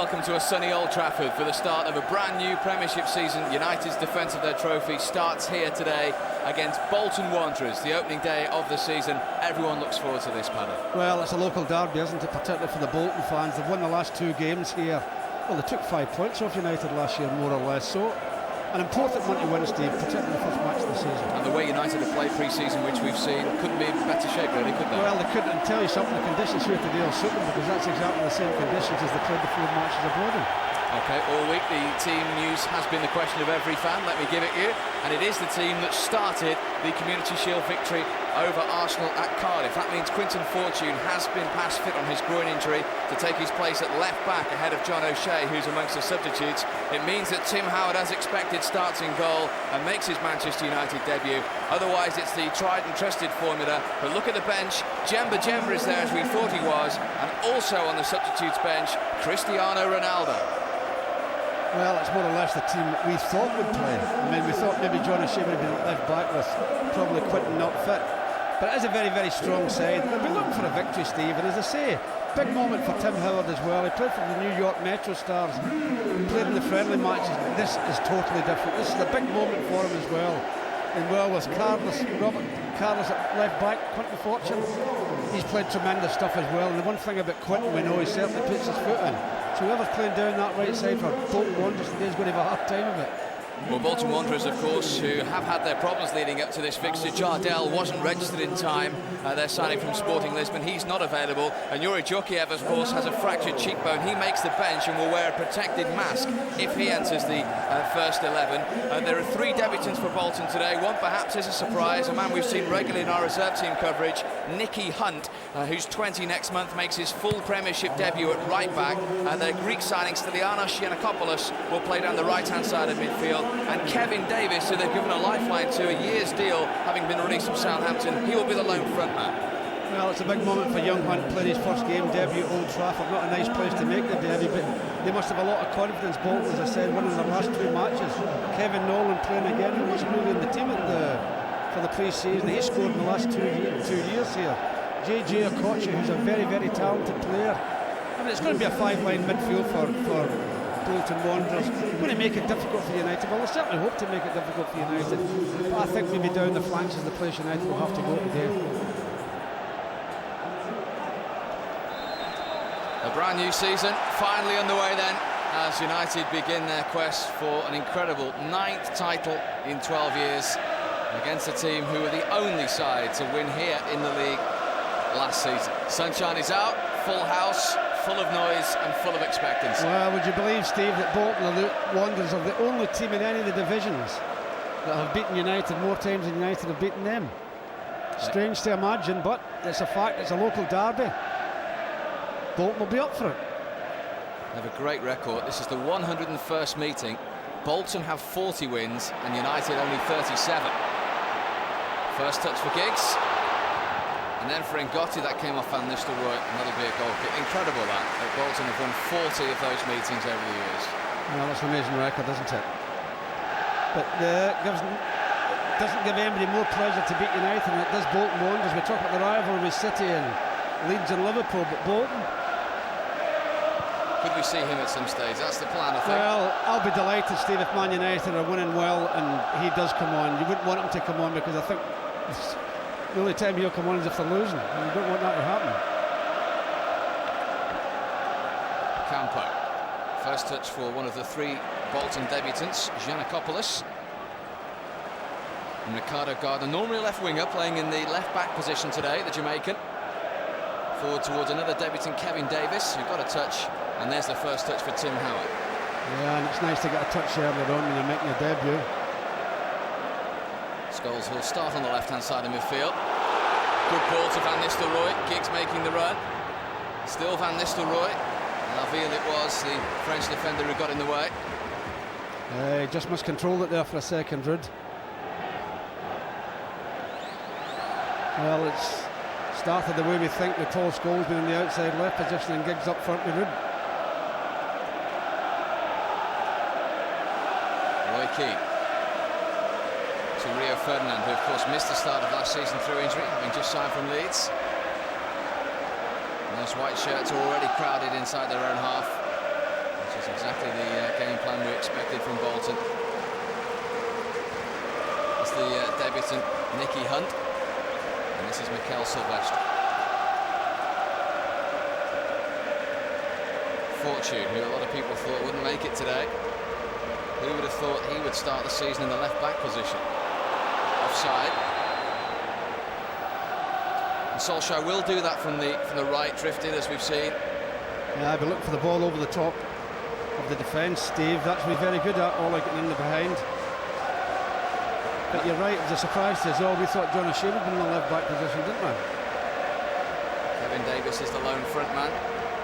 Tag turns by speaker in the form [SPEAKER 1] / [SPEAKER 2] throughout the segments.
[SPEAKER 1] welcome to a sunny Old Trafford for the start of a brand new Premiership season. United's defence of their trophy starts here today against Bolton Wanderers, the opening day of the season. Everyone looks forward to this, Paddy.
[SPEAKER 2] Well, it's a local derby, isn't it, particularly for the Bolton fans. They've won the last two games here. Well, they took 5 points off United last year, more or less, so an important one to win, Steve, particularly the first match of the season.
[SPEAKER 1] And the way United have played pre-season, which we've seen, couldn't be in better shape, really, could they?
[SPEAKER 2] Well, they couldn't, and tell you something, the conditions here today will suit them, because that's exactly the same conditions as they played the 4 matches abroad in.
[SPEAKER 1] OK, all week the team news has been the question of every fan, let me give it you. And it is the team that started the Community Shield victory over Arsenal at Cardiff. That means Quinton Fortune has been past fit on his groin injury to take his place at left back ahead of John O'Shea, who's amongst the substitutes. It means that Tim Howard, as expected, starts in goal and makes his Manchester United debut. Otherwise, it's the tried and trusted formula. But look at the bench. Jemba is there, as we thought he was. And also on the substitutes bench, Cristiano Ronaldo.
[SPEAKER 2] Well, it's more or less the team that we thought would play. I mean, we thought maybe John O'Shea would have been left back with probably Quinton not fit. But it is a very, very strong side. They'll be looking for a victory, Steve. And as I say, big moment for Tim Howard as well. He played for the New York Metro Stars, played in the friendly matches. This is totally different. This is a big moment for him as well. And well, with Robert Carlos at left back, Quinton Fortune, he's played tremendous stuff as well. And the one thing about Quinton, we know he certainly puts his foot in. So whoever's playing down that right side for Bolton Wanderers today is going to have a hard time of it.
[SPEAKER 1] Well, Bolton Wanderers, of course, who have had their problems leading up to this fixture. Jardel wasn't registered in time. They're signing from Sporting Lisbon. He's not available. And Yuri Djokiev, of course, has a fractured cheekbone. He makes the bench and will wear a protected mask if he enters the first 11. There are 3 debutants for Bolton today. One perhaps is a surprise, a man we've seen regularly in our reserve team coverage, Nicky Hunt, who's 20 next month, makes his full Premiership debut at right back. Their Greek signing, Stylianos Giannakopoulos, will play down the right-hand side of midfield. And Kevin Davis, who they've given a lifeline to, a year's deal, having been released from Southampton, he will be the lone frontman.
[SPEAKER 2] Well, it's a big moment for young Hunt, playing his first game debut at Old Trafford. Not a nice place to make the debut, but they must have a lot of confidence. Bolton, as I said, winning their last 2 matches. Kevin Nolan playing again. He wasn't really in the team for the pre-season. He scored in the last 2 years here. JJ Okocha, who's a very, very talented player. I mean, it's going to be a 5-line midfield for Bolton Wanderers. Going to make it difficult for United. Well, I certainly hope to make it difficult for United. But I think maybe down the flanks is the place United will have to go today.
[SPEAKER 1] A brand new season finally underway then, as United begin their quest for an incredible 9th title in 12 years against a team who were the only side to win here in the league last season. Sunshine is out, full house, full of noise and full of expectancy.
[SPEAKER 2] Well, would you believe, Steve, that Bolton Wanderers are the only team in any of the divisions that have beaten United more times than United have beaten them? Strange to imagine, but it's a fact. It's a local derby. Bolton will be up for it.
[SPEAKER 1] They have a great record. This is the 101st meeting. Bolton have 40 wins and United only 37. First touch for Giggs. And then for Ngotti, that came off Van Nistelrooy, and that'll be a goal kick. Incredible that Bolton have won 40 of those meetings over the years.
[SPEAKER 2] Well, that's an amazing record, isn't it? But doesn't give anybody more pleasure to beat United than it does Bolton Wanderers. We talk about the rivalry with City and Leeds and Liverpool, but Bolton...
[SPEAKER 1] Could we see him at some stage? That's the plan, I think.
[SPEAKER 2] Well, I'll be delighted, Steve, if Man United are winning well and he does come on. You wouldn't want him to come on, because I think the only time he'll come on is if they're losing, and you don't want that to happen.
[SPEAKER 1] Campo. First touch for one of the 3 Bolton debutants, Giannakopoulos. And Ricardo Gardner, normally a left winger, playing in the left back position today, the Jamaican. Forward towards another debutant, Kevin Davis, who got a touch, and there's the first touch for Tim Howard.
[SPEAKER 2] Yeah, and it's nice to get a touch earlier on when you're making your debut.
[SPEAKER 1] Scholes will start on the left-hand side of midfield. Good ball to Van Nistelrooy. Giggs making the run. Still Van Nistelrooy. Laville it was, the French defender who got in the way.
[SPEAKER 2] He just must control it there for a second, Rudd. Well, it's started the way we think, with Paul Scholes being in the outside left position and Giggs up front with Rudd.
[SPEAKER 1] Roy Keane to Rio Ferdinand, who of course missed the start of last season through injury, having just signed from Leeds. And those white shirts are already crowded inside their own half. exactly the game plan we expected from Bolton. It's the debutant Nicky Hunt, and this is Mikel Silvestre. Fortune, who a lot of people thought wouldn't make it today. Who would have thought he would start the season in the left-back position? Offside. And Solskjaer will do that from the right, drifting, as we've seen.
[SPEAKER 2] Yeah, but look for the ball over the top of the defence, Steve. That's what we're very good at, all getting in the behind. But you're right, it was a surprise to us all. We thought Johnny Shea would be in the left-back position, didn't we?
[SPEAKER 1] Kevin Davis is the lone front man,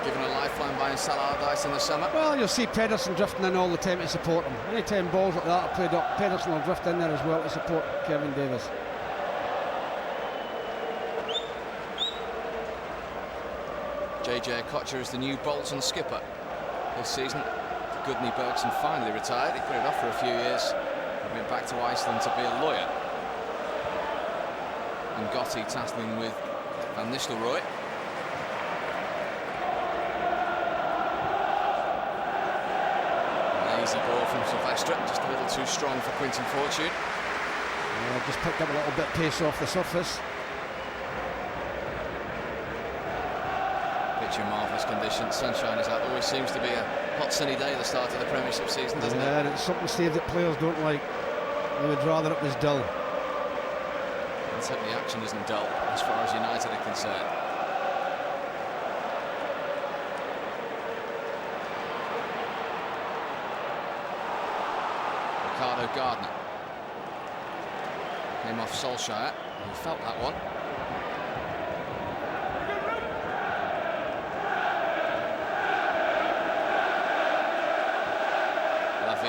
[SPEAKER 1] given a lifeline by Salah Allardyce in the summer.
[SPEAKER 2] Well, you'll see Pedersen drifting in all the time to support him. Anytime balls like that are played up, Pedersen will drift in there as well to support Kevin Davis.
[SPEAKER 1] JJ Okocha is the new Bolton skipper this season. Gudni Bergson finally retired. He put it off for a few years and went back to Iceland to be a lawyer. And Gotti taskling with Van Nistelrooy. An easy ball from Silvestre, just a little too strong for Quinton Fortune.
[SPEAKER 2] Yeah, just picked up a little bit pace off the surface.
[SPEAKER 1] In marvellous conditions, sunshine is out. Always seems to be a hot sunny day at the start of the Premiership season, doesn't it?
[SPEAKER 2] Yeah, and it's something, Steve, that players don't like. They would rather it was dull.
[SPEAKER 1] And certainly the action isn't dull as far as United are concerned. Ricardo Gardner came off Solskjaer, who felt that one.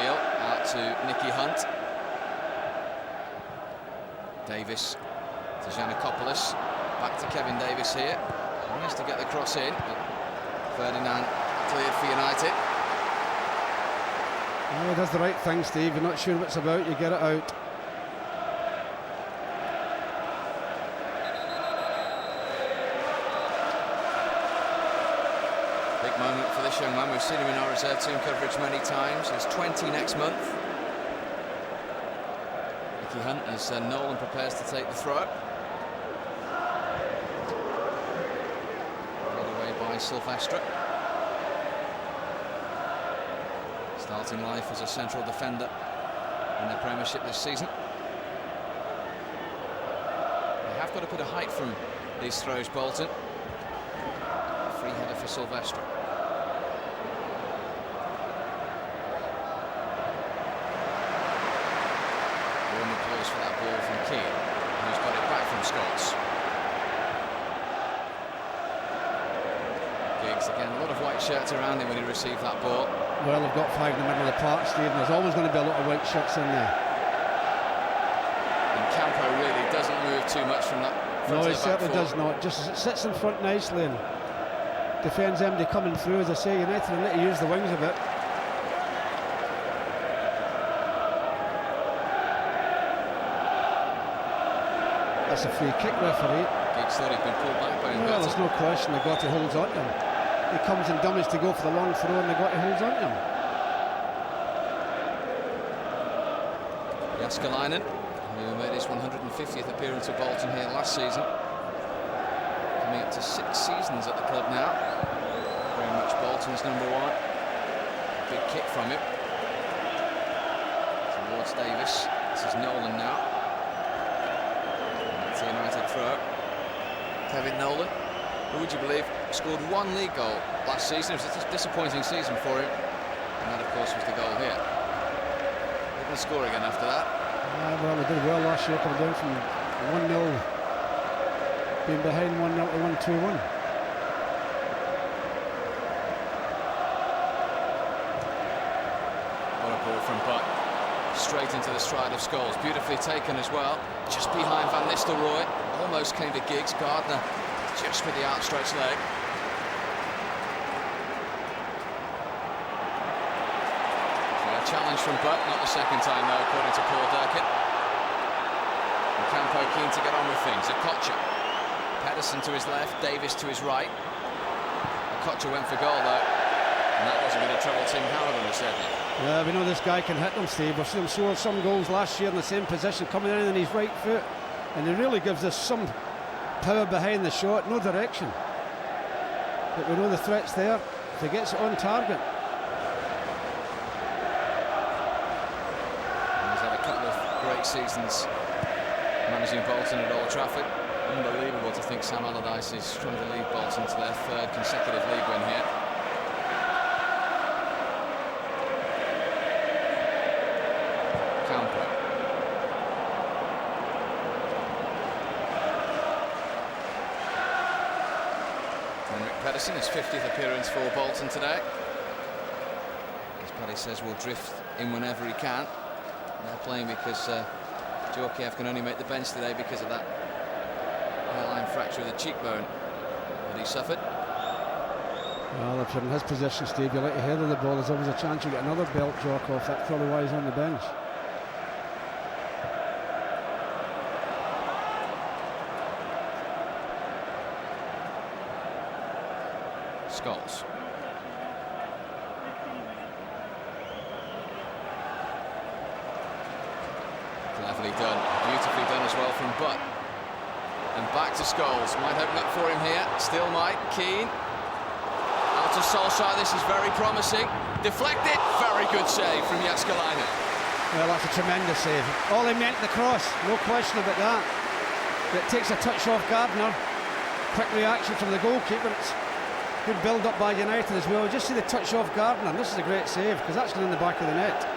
[SPEAKER 1] Out to Nicky Hunt. Davis to Giannakopoulos. Back to Kevin Davis here. Managed to get the cross in, but Ferdinand cleared for United.
[SPEAKER 2] Yeah, he does the right thing, Steve. You're not sure what it's about, you get it out.
[SPEAKER 1] Big moment for this young man. We've seen him in our reserve team coverage many times. He's 20 next month. Nicky Hunt as Nolan prepares to take the throw. Led away by Silvestre. Starting life as a central defender in the Premiership this season. They have got a bit of height from these throws, Bolton. Free header for Silvestre. Warm applause for that ball from Keane, who's got it back from Scholes. Giggs again, a lot of white shirts around him when he received that ball.
[SPEAKER 2] Well, they've got five in the middle of the park, Steve, and there's always going to be a lot of white shirts in there.
[SPEAKER 1] And Campo really doesn't move too much from that.
[SPEAKER 2] No, he certainly does not. Just as it sits in front nicely and defends anybody coming through. As I say, United need to use the wings a bit. That's a free kick, referee.
[SPEAKER 1] Giggs thought he'd been pulled back by him.
[SPEAKER 2] Well, there's no question. The Gotti holds on to him. He comes and dummies to go for the long throw, and the Gotti holds on to him.
[SPEAKER 1] Jaskalainen, who made his 150th appearance for Bolton here last season, coming up to 6 seasons at the club now. Very much Bolton's number one. Big kick from him towards Davis. This is Nolan now. It's a United throw. Kevin Nolan, who would you believe scored 1 league goal last season. It was a disappointing season for him, and that of course was the goal here. Didn't score again after that.
[SPEAKER 2] Well, they did well last year, coming down from 1-0, being behind 1-0 to 1-2-1.
[SPEAKER 1] What a ball from Butt, straight into the stride of Scholes, beautifully taken as well, just behind Van Nistelrooy, almost came to Giggs. Gardner just with the outstretched leg. Challenge from Butt, not the second time though, according to Paul Durkin. And Campo keen to get on with things. Okocha, Pedersen to his left, Davis to his right. Okocha went for goal though. And that wasn't going to trouble Tim Howard on the second.
[SPEAKER 2] Yeah, we know this guy can hit them, Steve. We've seen him score some goals last year in the same position, coming in on his right foot, and he really gives us some power behind the shot, no direction. But we know the threat's there if he gets it on target.
[SPEAKER 1] He's had a couple of great seasons managing Bolton at Old Trafford. Unbelievable to think Sam Allardyce is trying to lead Bolton to their third consecutive league win here. Campo. Henrik Pedersen, his 50th appearance for Bolton today. As Paddy says, will drift in whenever he can. They're playing because Djorkaeff can only make the bench today because of that hairline fracture of the cheekbone that he suffered.
[SPEAKER 2] Well, if you're in his position, Steve, you like to header the ball. There's always a chance you get another belt jock off. That's probably why he's on the bench.
[SPEAKER 1] Scholes. Cleverly done, beautifully done as well from Butt. And back to Scholes, might open up for him here, still might, Keane. Out to Solskjaer, this is very promising. Deflected, very good save from Jääskeläinen.
[SPEAKER 2] Well, that's a tremendous save. All he meant the cross, no question about that. It takes a touch off Gardner. Quick reaction from the goalkeeper. It's good build up by United as well. Just see the touch off Gardner. This is a great save because that's going in the back of the net.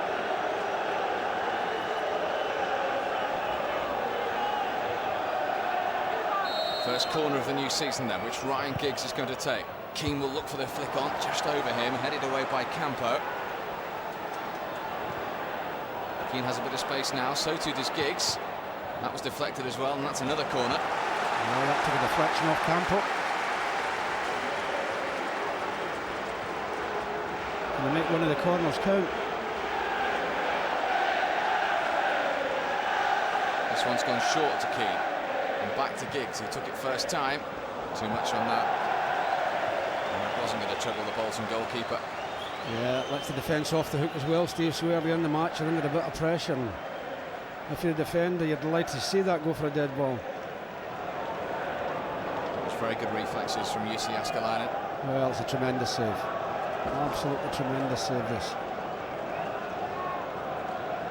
[SPEAKER 1] First corner of the new season then, which Ryan Giggs is going to take. Keane will look for the flick on, just over him, headed away by Campo. Keane has a bit of space now, so too does Giggs. That was deflected as well, and that's another corner.
[SPEAKER 2] Well, that took a deflection off Campo. Can they make one of the corners count?
[SPEAKER 1] This one's gone short to Keane. And back to Giggs, who took it first time. Too much on that. And it wasn't going to trouble the Bolton goalkeeper.
[SPEAKER 2] Yeah, lets the defence off the hook as well, Steve. So early in the match, you're under a bit of pressure. And if you're a defender, you're delighted to see that go for a dead ball.
[SPEAKER 1] It's very good reflexes from Jussi Jääskeläinen.
[SPEAKER 2] Well, it's a tremendous save. Absolutely tremendous save, this.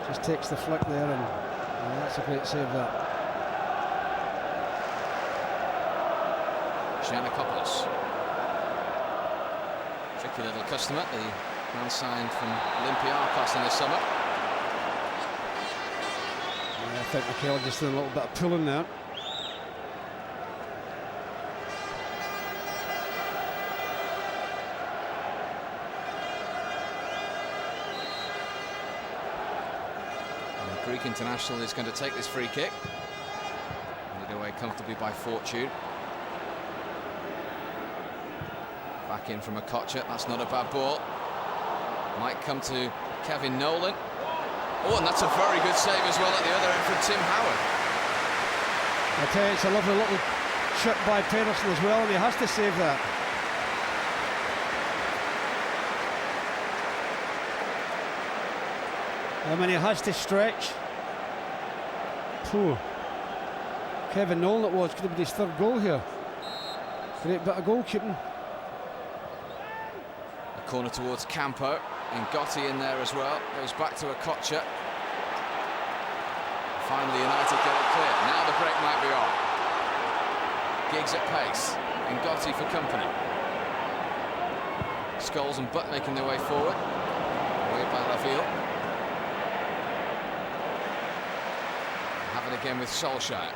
[SPEAKER 2] Just takes the flick there, and that's a great save, that.
[SPEAKER 1] Giannakopoulos. Tricky little customer, the man signed from Olympiacos in the summer.
[SPEAKER 2] Yeah, I think Mikel just did a little bit of pulling there.
[SPEAKER 1] And the Greek international is going to take this free kick. Handed away comfortably by Fortune. Back in from Okocha, that's not a bad ball. Might come to Kevin Nolan. Oh, and that's a very good save as well at the other end from Tim Howard.
[SPEAKER 2] I tell you, it's a lovely little chip by Pedersen as well, and he has to save that. I mean, he has to stretch. Poor Kevin Nolan, it was, could have been his third goal here. Great bit of goalkeeping.
[SPEAKER 1] Corner towards Campo, and Gotti in there as well. Goes back to Okocha. Finally United get it clear. Now the break might be on. Giggs at pace, and Gotti for company. Scholes and Butt making their way forward. Away by Laville. Have it again with Solskjaer.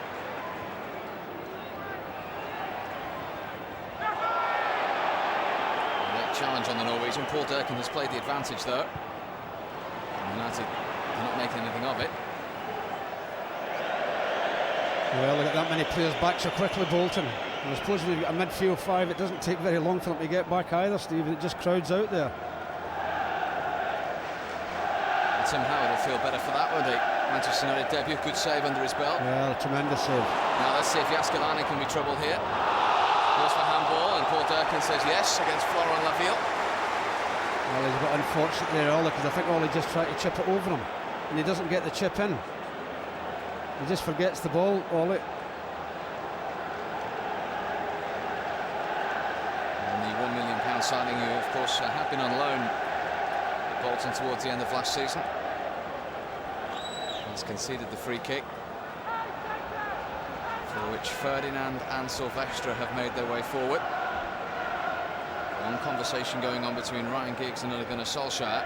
[SPEAKER 1] Challenge on the Norwegian. Paul Durkin has played the advantage though. United are not making anything of it.
[SPEAKER 2] Well, look at that many players back so quickly, Bolton. And I suppose we've got a midfield five. It doesn't take very long for them to get back either, Steve. It just crowds out there.
[SPEAKER 1] And Tim Howard will feel better for that, won't he? Manchester United debut, good save under his belt.
[SPEAKER 2] Yeah, a tremendous save.
[SPEAKER 1] Now let's see if Jääskeläinen can be troubled here. Goes for handball, and Paul Durkin says yes against Florent Laville.
[SPEAKER 2] Well, he's a bit unfortunate there, Ollie, because I think Ollie just tried to chip it over him, and he doesn't get the chip in. He just forgets the ball, Ollie.
[SPEAKER 1] And the £1 million signing, who of course had been on loan at Bolton towards the end of last season, has conceded the free kick, for which Ferdinand and Silvestre have made their way forward. One conversation going on between Ryan Giggs and Ole Gunnar Solskjaer.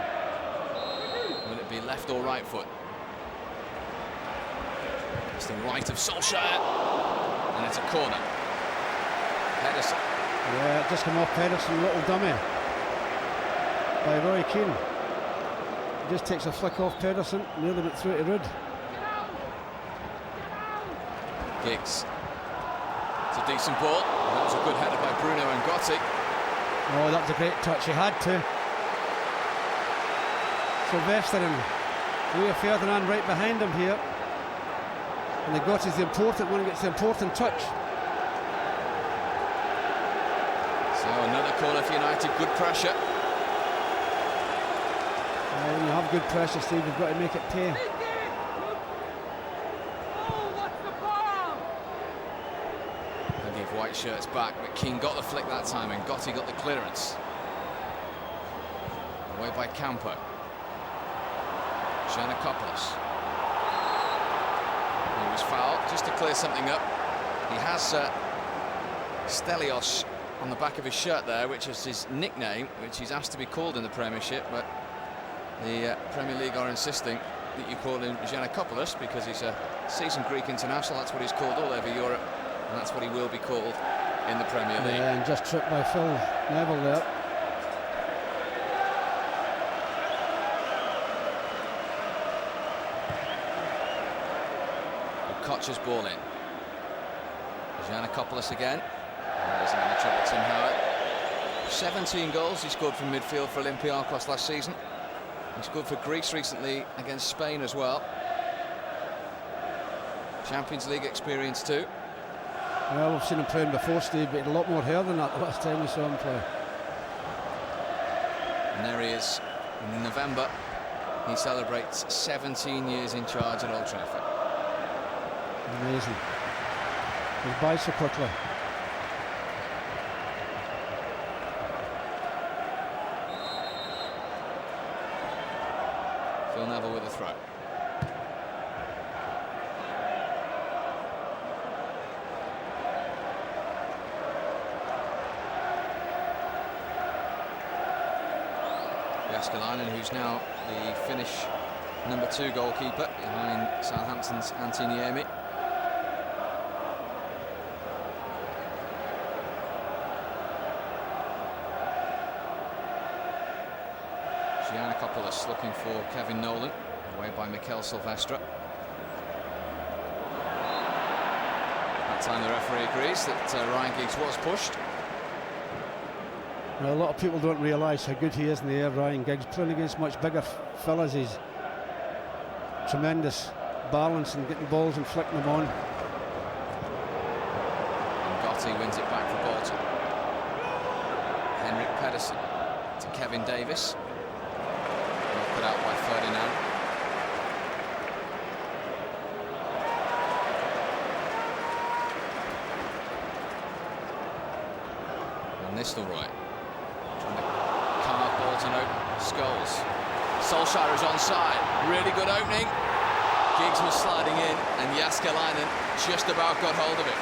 [SPEAKER 1] Will it be left or right foot? It's the right of Solskjaer, and it's a corner. Pedersen.
[SPEAKER 2] Yeah, just come off Pedersen, little dummy by Roy Keane. Just takes a flick off Pedersen, nearly went through to Rudd.
[SPEAKER 1] Giggs. It's a decent ball. That was a good header by Bruno and Gotti.
[SPEAKER 2] Oh, that was a great touch, he had to. Silvestre and Rio Ferdinand right behind him here. And the Gotti's the important one, gets the important touch.
[SPEAKER 1] So another corner for United, good pressure.
[SPEAKER 2] When you have good pressure, Steve, you've got to make it pay.
[SPEAKER 1] They give white shirts back, but Keane got the flick that time and Gotti got the clearance. Away by Campo. Giannakopoulos. He was fouled, just to clear something up. He has Stelios on the back of his shirt there, which is his nickname, which he's asked to be called in the Premiership, but the Premier League are insisting that you call him Giannakopoulos because he's a seasoned Greek international. That's what he's called all over Europe, and that's what he will be called in the Premier League.
[SPEAKER 2] Yeah, and just tripped by Phil Neville there.
[SPEAKER 1] Koch's ball in. Giannakopoulos again. Isn't going to trouble Tim Howard. 17 goals he scored from midfield for Olympiacos last season. He scored for Greece recently against Spain as well. Champions League experience too.
[SPEAKER 2] Well, we've seen him playing before, Steve, but he had a lot more hair than that the last time we saw him play.
[SPEAKER 1] And there he is in November. He celebrates 17 years in charge at Old Trafford.
[SPEAKER 2] Amazing. He's by so quickly.
[SPEAKER 1] Phil Neville with a throw. Jaskalainen, who's now the Finnish #2 goalkeeper behind Southampton's Antti Niemi. Giannakopoulos looking for Kevin Nolan, away by Mikel Silvestre. That time the referee agrees that Ryan Giggs was pushed.
[SPEAKER 2] Well, a lot of people don't realise how good he is in the air, Ryan Giggs. Playing against much bigger fellas, he's tremendous balance and getting balls and flicking them on.
[SPEAKER 1] And Gotti wins it back for Bolton. Henrik Pedersen to Kevin Davis. Put out by Ferdinand. And Nistelrooy trying to carve Bolton open. Scholes. Solskjaer is onside. Really good opening. Giggs was sliding in, and Jaskalainen just about got hold of it.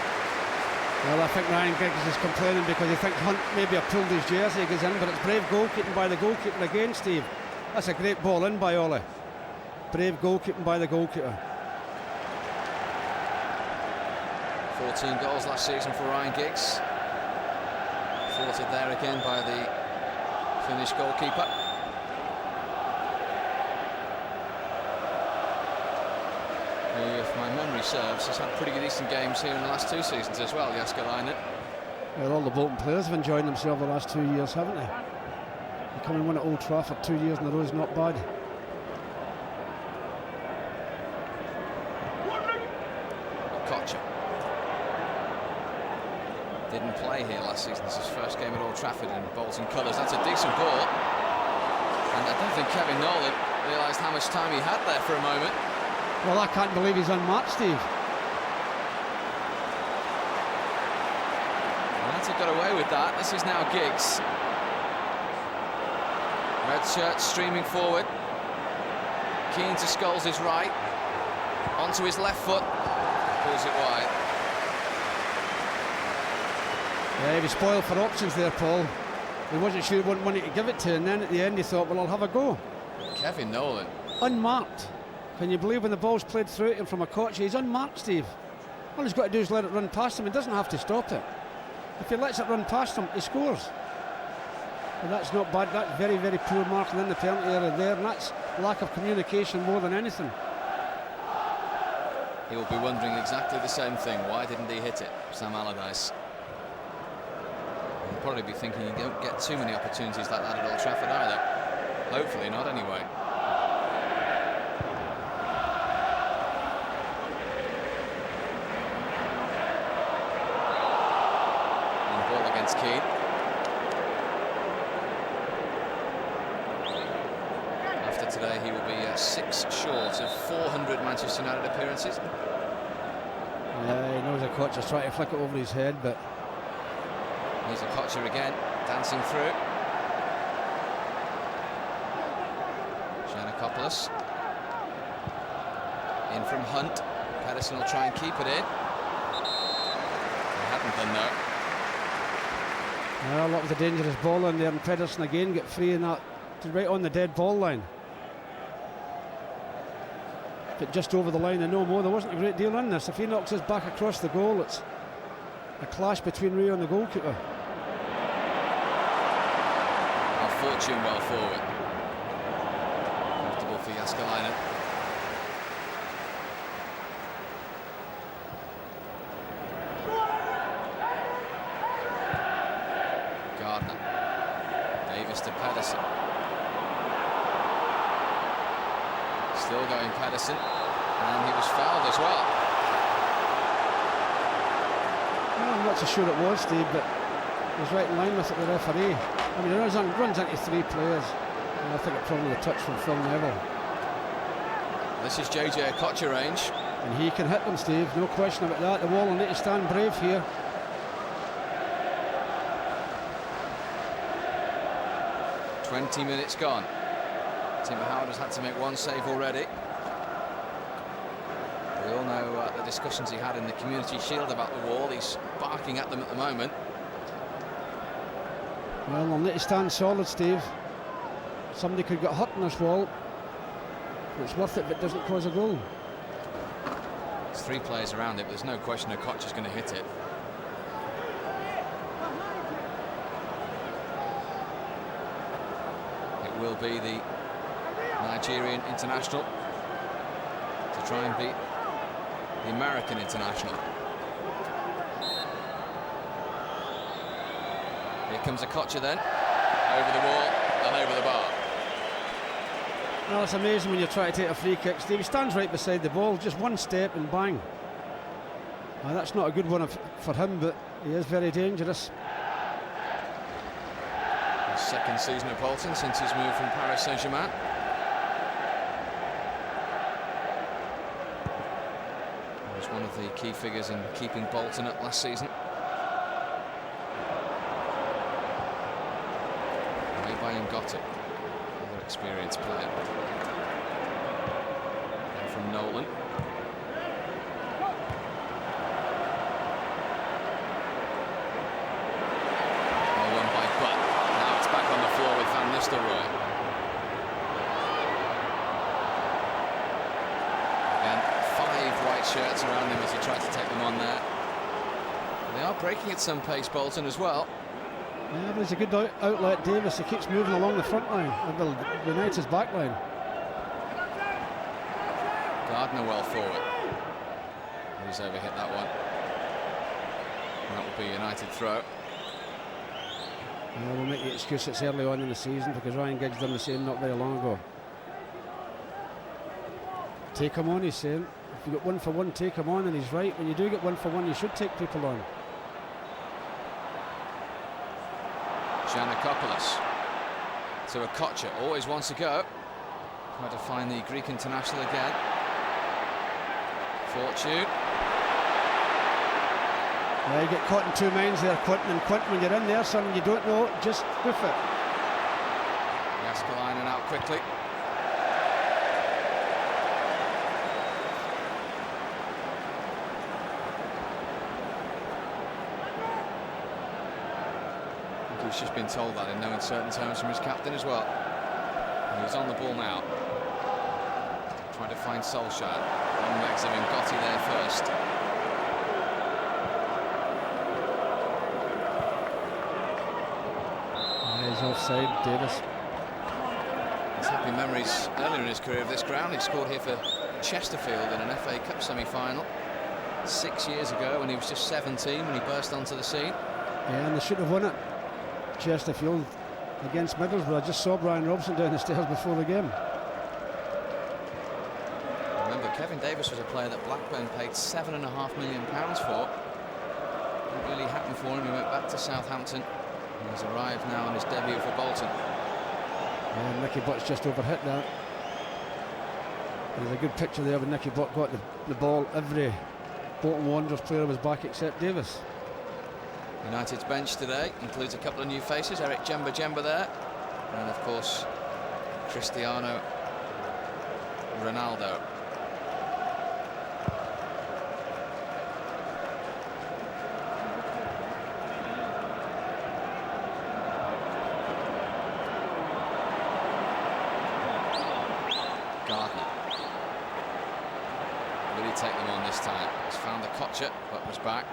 [SPEAKER 2] Well, I think Ryan Giggs is complaining because he thinks Hunt maybe have pulled his jersey, goes in, but it's brave goalkeeping by the goalkeeper again, Steve. That's a great ball in by Ollie. Brave goalkeeping by the goalkeeper.
[SPEAKER 1] 14 goals last season for Ryan Giggs. Thwarted there again by the Finnish goalkeeper. Who, if my memory serves, has had pretty decent games here in the last 2 seasons as well, Jaskalainen.
[SPEAKER 2] Well, all the Bolton players have enjoyed themselves the last 2 years, haven't they? They come and win at Old Trafford 2 years in a row is not bad.
[SPEAKER 1] Koch didn't play here last season. This is his first game at Old Trafford in Bolton colours. That's a decent ball. And I don't think Kevin Nolan realised how much time he had there for a moment.
[SPEAKER 2] Well, I can't believe he's unmarked, Steve.
[SPEAKER 1] United got away with that. This is now Giggs. Red shirt streaming forward. Keen to Scholes' right. Onto his left foot. Pulls it wide.
[SPEAKER 2] Yeah, he was spoiled for options there, Paul. He wasn't sure what money to give it to, and then at the end he thought, well, I'll have a go.
[SPEAKER 1] Kevin Nolan.
[SPEAKER 2] Unmarked. Can you believe when the ball's played through him from a coach? He's unmarked, Steve. All he's got to do is let it run past him. He doesn't have to stop it. If he lets it run past him, he scores. And that's not bad. That's very, very poor marking in the penalty area there, and that's lack of communication more than anything.
[SPEAKER 1] He will be wondering exactly the same thing. Why didn't he hit it, Sam Allardyce? He'll probably be thinking you don't get too many opportunities like that at Old Trafford either. Hopefully not, anyway. And ball against Keane. After today, he will be 6 short of 400 Manchester United appearances.
[SPEAKER 2] Yeah, he knows the coach is trying to flick it over his head, but...
[SPEAKER 1] Here's a Kocher again, dancing through. Giannakopoulos. In from Hunt. Pedersen will try and keep it in. They haven't done though.
[SPEAKER 2] Well, that was a dangerous ball in there, and Pedersen again get free in that, right on the dead ball line. But just over the line and no more. There wasn't a great deal in this. If he knocks his back across the goal, it's a clash between Rio and the goalkeeper.
[SPEAKER 1] Fortune well forward. Comfortable for Jääskeläinen. Gardner. Davis to Pedersen. Still going Pedersen. And he was fouled as well.
[SPEAKER 2] Well, I'm not so sure it was, Steve, but he was right in line with it, the referee. I mean, it runs into 3 players, and I think it's probably a touch from Phil Neville.
[SPEAKER 1] This is JJ Kocher range.
[SPEAKER 2] And he can hit them, Steve, no question about that. The Wall will need to stand brave here.
[SPEAKER 1] "20 minutes gone. Timber Howard has had to make 1 save already. We all know the discussions he had in the Community Shield about the Wall. He's barking at them at the moment.
[SPEAKER 2] Well, they'll need to stand solid, Steve. Somebody could get hurt in this Wall. It's worth it if it doesn't cause a goal.
[SPEAKER 1] There's 3 players around it, but there's no question that Koch is going to hit it. It will be the Nigerian international to try and beat the American international. Here comes a Kocher then, over the wall and over the bar.
[SPEAKER 2] Well, it's amazing when you try to take a free kick, Steve. He stands right beside the ball, just 1 step and bang. Now, that's not a good one for him, but he is very dangerous.
[SPEAKER 1] His 2nd season at Bolton since his move from Paris Saint-Germain. He was one of the key figures in keeping Bolton up last season. Got it. Another experienced player. And from Nolan. Nolan by Butt. Now it's back on the floor with Van Nistelrooy. And 5 white shirts around him as he tried to take them on there. They are breaking at some pace, Bolton, as well.
[SPEAKER 2] Yeah, but it's a good outlet, Davis. He keeps moving along the front line, well, United's back line.
[SPEAKER 1] Gardner well forward. He's overhit that one. And that will be a United throw.
[SPEAKER 2] We'll make the excuse it's early on in the season because Ryan Giggs done the same not very long ago. Take him on, he's saying. If you get 1 for 1, take him on, and he's right. When you do get 1 for 1, you should take people on.
[SPEAKER 1] Giannakopoulos to a Kocha, always wants to go. Trying to find the Greek international again. Fortune.
[SPEAKER 2] Yeah, you get caught in two minds there, Quinton. And Quinton, when you're in there, son, you don't know, just hoof it.
[SPEAKER 1] Jaskalainen out quickly. He's just been told that in no uncertain terms from his captain as well. And he's on the ball now. Trying to find Solskjaer. Long legs of Ngotti there first.
[SPEAKER 2] He's offside, Davis.
[SPEAKER 1] He's happy memories earlier in his career of this ground. He scored here for Chesterfield in an FA Cup semi-final 6 years ago when he was just 17 when he burst onto the scene.
[SPEAKER 2] Yeah, and they should have won it. Chesterfield against Middlesbrough. I just saw Brian Robson down the stairs before the game.
[SPEAKER 1] Remember, Kevin Davis was a player that Blackburn paid £7.5 million for. Didn't really happen for him. He went back to Southampton. And he's arrived now on his debut for Bolton.
[SPEAKER 2] Yeah, Nicky Butt's just overhit that. There's a good picture there when Nicky Butt got the ball. Every Bolton Wanderers player was back except Davis.
[SPEAKER 1] United's bench today includes a couple of new faces. Eric Jemba there, and of course Cristiano Ronaldo. Gardner. Will he take them on this time? He's found the Kocha, but was back.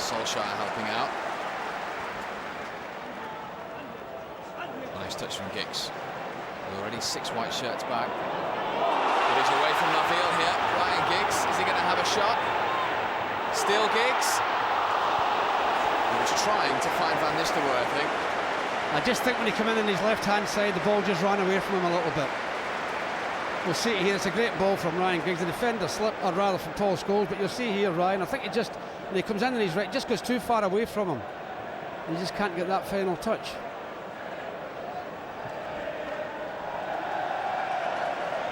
[SPEAKER 1] Solskjaer helping out. Nice touch from Giggs. Already 6 white shirts back. But he's away from Laville here. Ryan Giggs, is he going to have a shot? Still Giggs. He was trying to find Van Nistelrooy, I think.
[SPEAKER 2] I just think when he came in on his left-hand side, the ball just ran away from him a little bit. We'll see here, it's a great ball from Ryan Giggs. The defender slipped, or rather from Paul Scholes, but you'll see here, Ryan, I think it just, when he comes in and he's right, just goes too far away from him. He just can't get that final touch.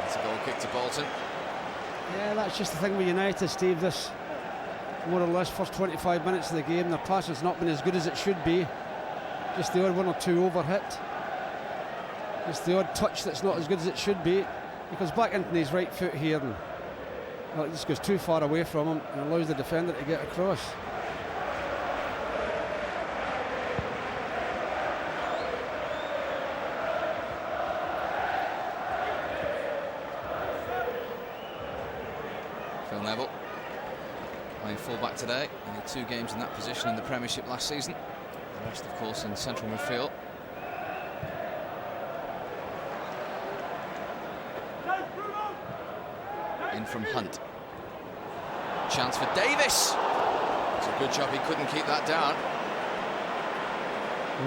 [SPEAKER 1] It's a goal kick to Bolton.
[SPEAKER 2] Yeah, that's just the thing with United, Steve. This, more or less, first 25 minutes of the game, their passing's not been as good as it should be. Just the odd one or two overhit. Just the odd touch that's not as good as it should be. He comes back into his right foot here and well, it just goes too far away from him and allows the defender to get across.
[SPEAKER 1] Phil Neville playing full-back today. Only 2 games in that position in the Premiership last season. The rest, of course, in central midfield. In from Hunt. Chance for Davis. It's a good job he couldn't keep that down.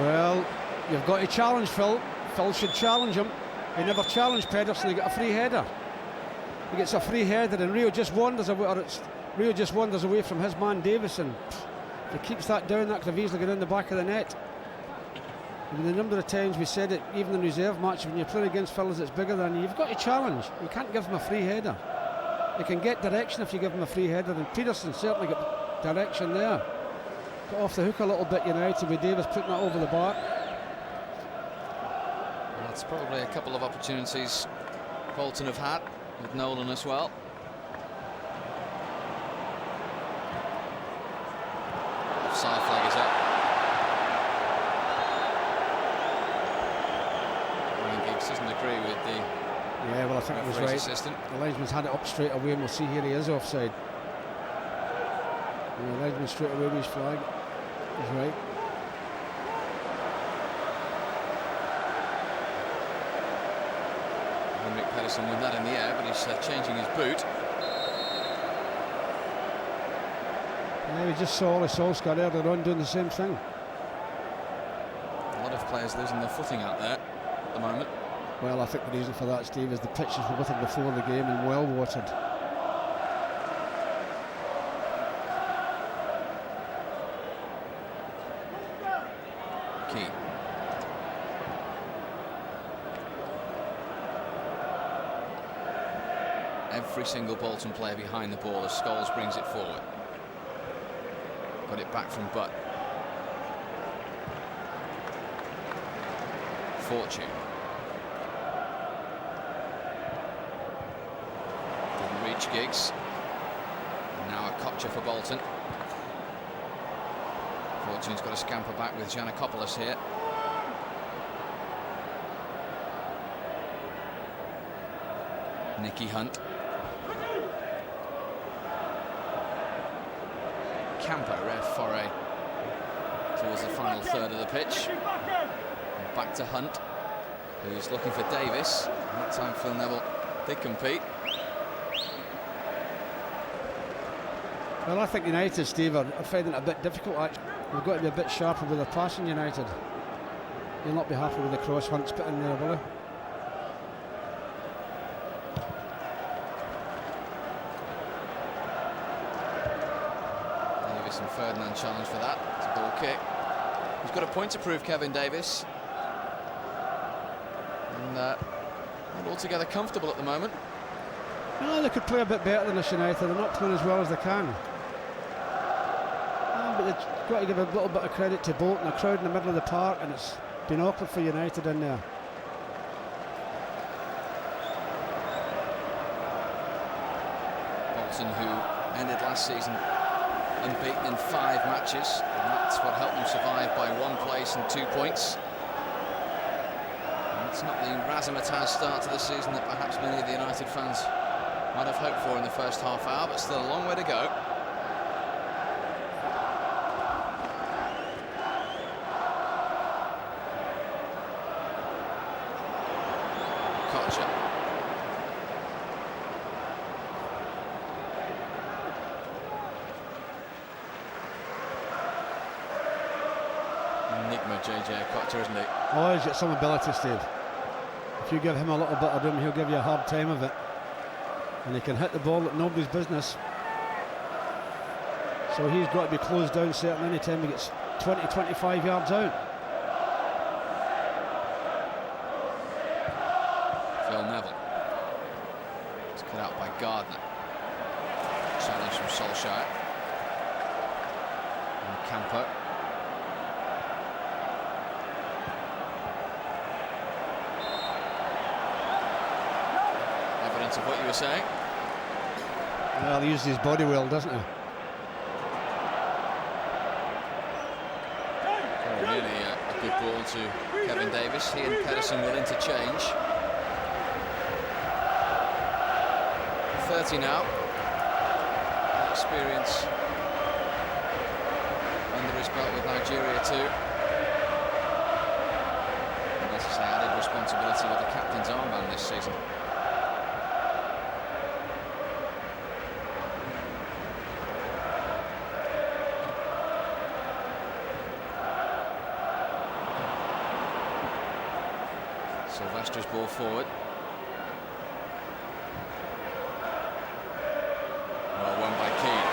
[SPEAKER 2] Well, you've got to challenge Phil. Phil should challenge him. He never challenged Pedersen. He got a free header. He gets a free header and Rio just wanders away, Rio just wanders away from his man Davis, and if he keeps that down, that could have easily gone in the back of the net. I mean, the number of times we said it, even in reserve match, when you're playing against fellas that's bigger than you, you've got to challenge. You can't give him a free header. You can get direction if you give him a free header, and Pedersen certainly got direction there. Got off the hook a little bit, United, with Davis putting that over the bar.
[SPEAKER 1] Well, that's probably a couple of opportunities Bolton have had, with Nolan as well. Offside flag is up. Ryan Giggs doesn't agree with the
[SPEAKER 2] Yeah, well, I think it was right.
[SPEAKER 1] Assistant.
[SPEAKER 2] The linesman's had it up straight away, and we'll see here he is offside. And the linesman straight away with his flag. He's right.
[SPEAKER 1] Henrik Pedersen with that in the air, but he's changing his boot.
[SPEAKER 2] Yeah, we just saw Ole Solskjaer earlier on doing the same thing.
[SPEAKER 1] A lot of players losing their footing out there at the moment.
[SPEAKER 2] Well, I think the reason for that, Steve, is the pitches were with him before the game and well watered.
[SPEAKER 1] every single Bolton player behind the ball as Scholes brings it forward. Got it back from Butt. Fortune. Didn't reach Giggs. Now a Kocher for Bolton. Fortune's got to scamper back with Giannakopoulos here. Nicky Hunt. Campo, rare foray towards the final third of the pitch. And back to Hunt, who's looking for Davis. And that time Phil Neville did compete.
[SPEAKER 2] Well, I think United, Steve, are finding it a bit difficult actually. We've got to be a bit sharper with the passing, United. You'll not be happy with the cross Hunt's put in there, will you?
[SPEAKER 1] Davis and Ferdinand challenge for that. It's a ball kick. He's got a point to prove, Kevin Davis. And not altogether comfortable at the moment.
[SPEAKER 2] No, they could play a bit better than this United. They're not playing as well as they can. But they've got to give a little bit of credit to Bolton. A crowd in the middle of the park, and it's been awkward for United in there.
[SPEAKER 1] Bolton, who ended last season unbeaten in 5 matches, and that's what helped them survive by 1 place and 2 points. And it's not the razzmatazz start to the season that perhaps many of the United fans might have hoped for in the first half hour, but still a long way to go. Kocher. Enigma, JJ Kocher, isn't he?
[SPEAKER 2] Oh, he's got some ability, Steve. If you give him a little bit of room, he'll give you a hard time of it. And he can hit the ball like nobody's business. So he's got to be closed down certainly any time he gets 20-25 yards out.
[SPEAKER 1] Phil Neville. It's cut out by Gardner. Challenge from Solskjaer. And Campo. Evidence of what you were saying.
[SPEAKER 2] Well, he uses his body well, doesn't he?
[SPEAKER 1] Really a good ball to Kevin Davis. He and Pedersen will interchange. 30 now. Experience under his belt with Nigeria too. And as I say, added responsibility with the captain's armband this season. Sylvester's ball forward. Well won by Keane.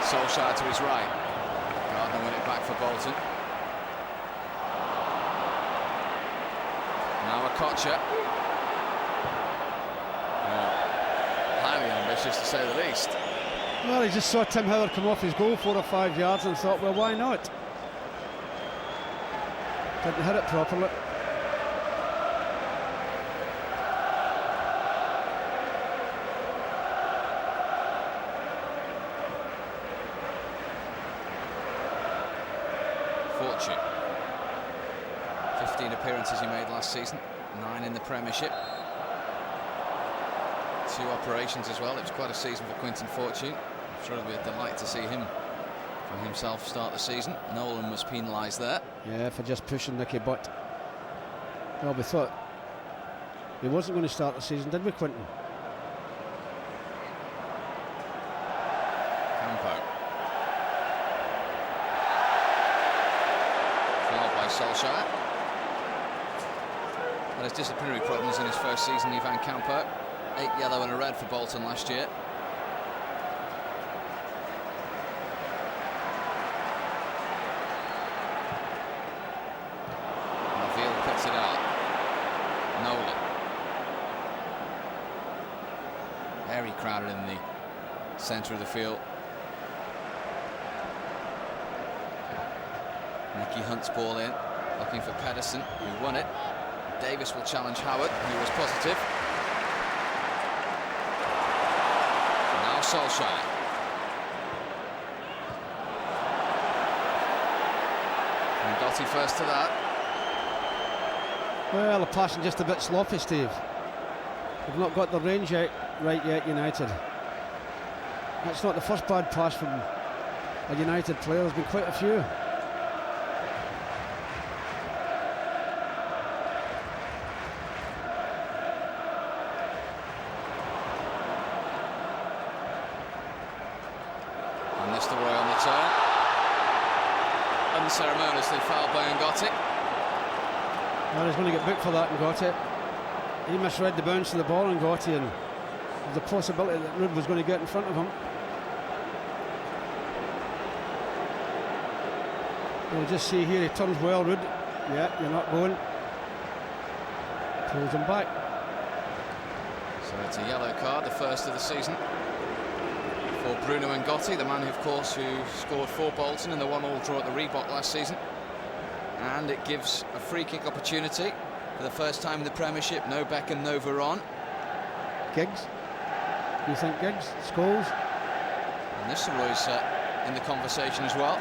[SPEAKER 1] Solskjaer to his right. Gardner win it back for Bolton. Now a Kocher. Highly ambitious to say the least.
[SPEAKER 2] Well, he just saw Tim Howard come off his goal 4 or 5 yards and thought, well, why not? Didn't hit it properly.
[SPEAKER 1] Fortune. 15 appearances he made last season, 9 in the Premiership. 2 operations as well. It was quite a season for Quinton Fortune. I'm sure it'll be a delight to see him for himself start the season. Nolan was penalised there.
[SPEAKER 2] Yeah, for just pushing Nicky Butt. Well, we thought he wasn't going to start the season, did we, Quinton?
[SPEAKER 1] Campo. Fouled by Solskjaer. Had his disciplinary problems in his first season, Ivan Campo. 8 yellow and a red for Bolton last year. Naville puts it out. Nolan. Very crowded in the centre of the field. Nicky Hunt's ball in, looking for Pedersen, who won it. Davis will challenge Howard, who was positive. Now Solskjaer. And Gotti first to that.
[SPEAKER 2] Well, the passing just a bit sloppy, Steve. They've not got the range out right yet, United. That's not the first bad pass from a United player. There's been quite a few.
[SPEAKER 1] And this the Roy on the turn. Unceremoniously fouled by Ngotti.
[SPEAKER 2] Well, he's going to get booked for that, Ngotti. He misread the bounce of the ball, Ngotti, and there's a possibility that Rudd was going to get in front of him. We'll just see here, he turns well, Rudd. Yeah, you're not going. Pulls him back.
[SPEAKER 1] So it's a yellow card, the first of the season for Bruno Ngotti, the man, of course, who scored for Bolton in the 1-1 draw at the Reebok last season. And it gives a free kick opportunity for the first time in the Premiership. No Beckham, no Veron.
[SPEAKER 2] Giggs? Do you think Giggs? Scholes?
[SPEAKER 1] And Nistelrooy's in the conversation as well.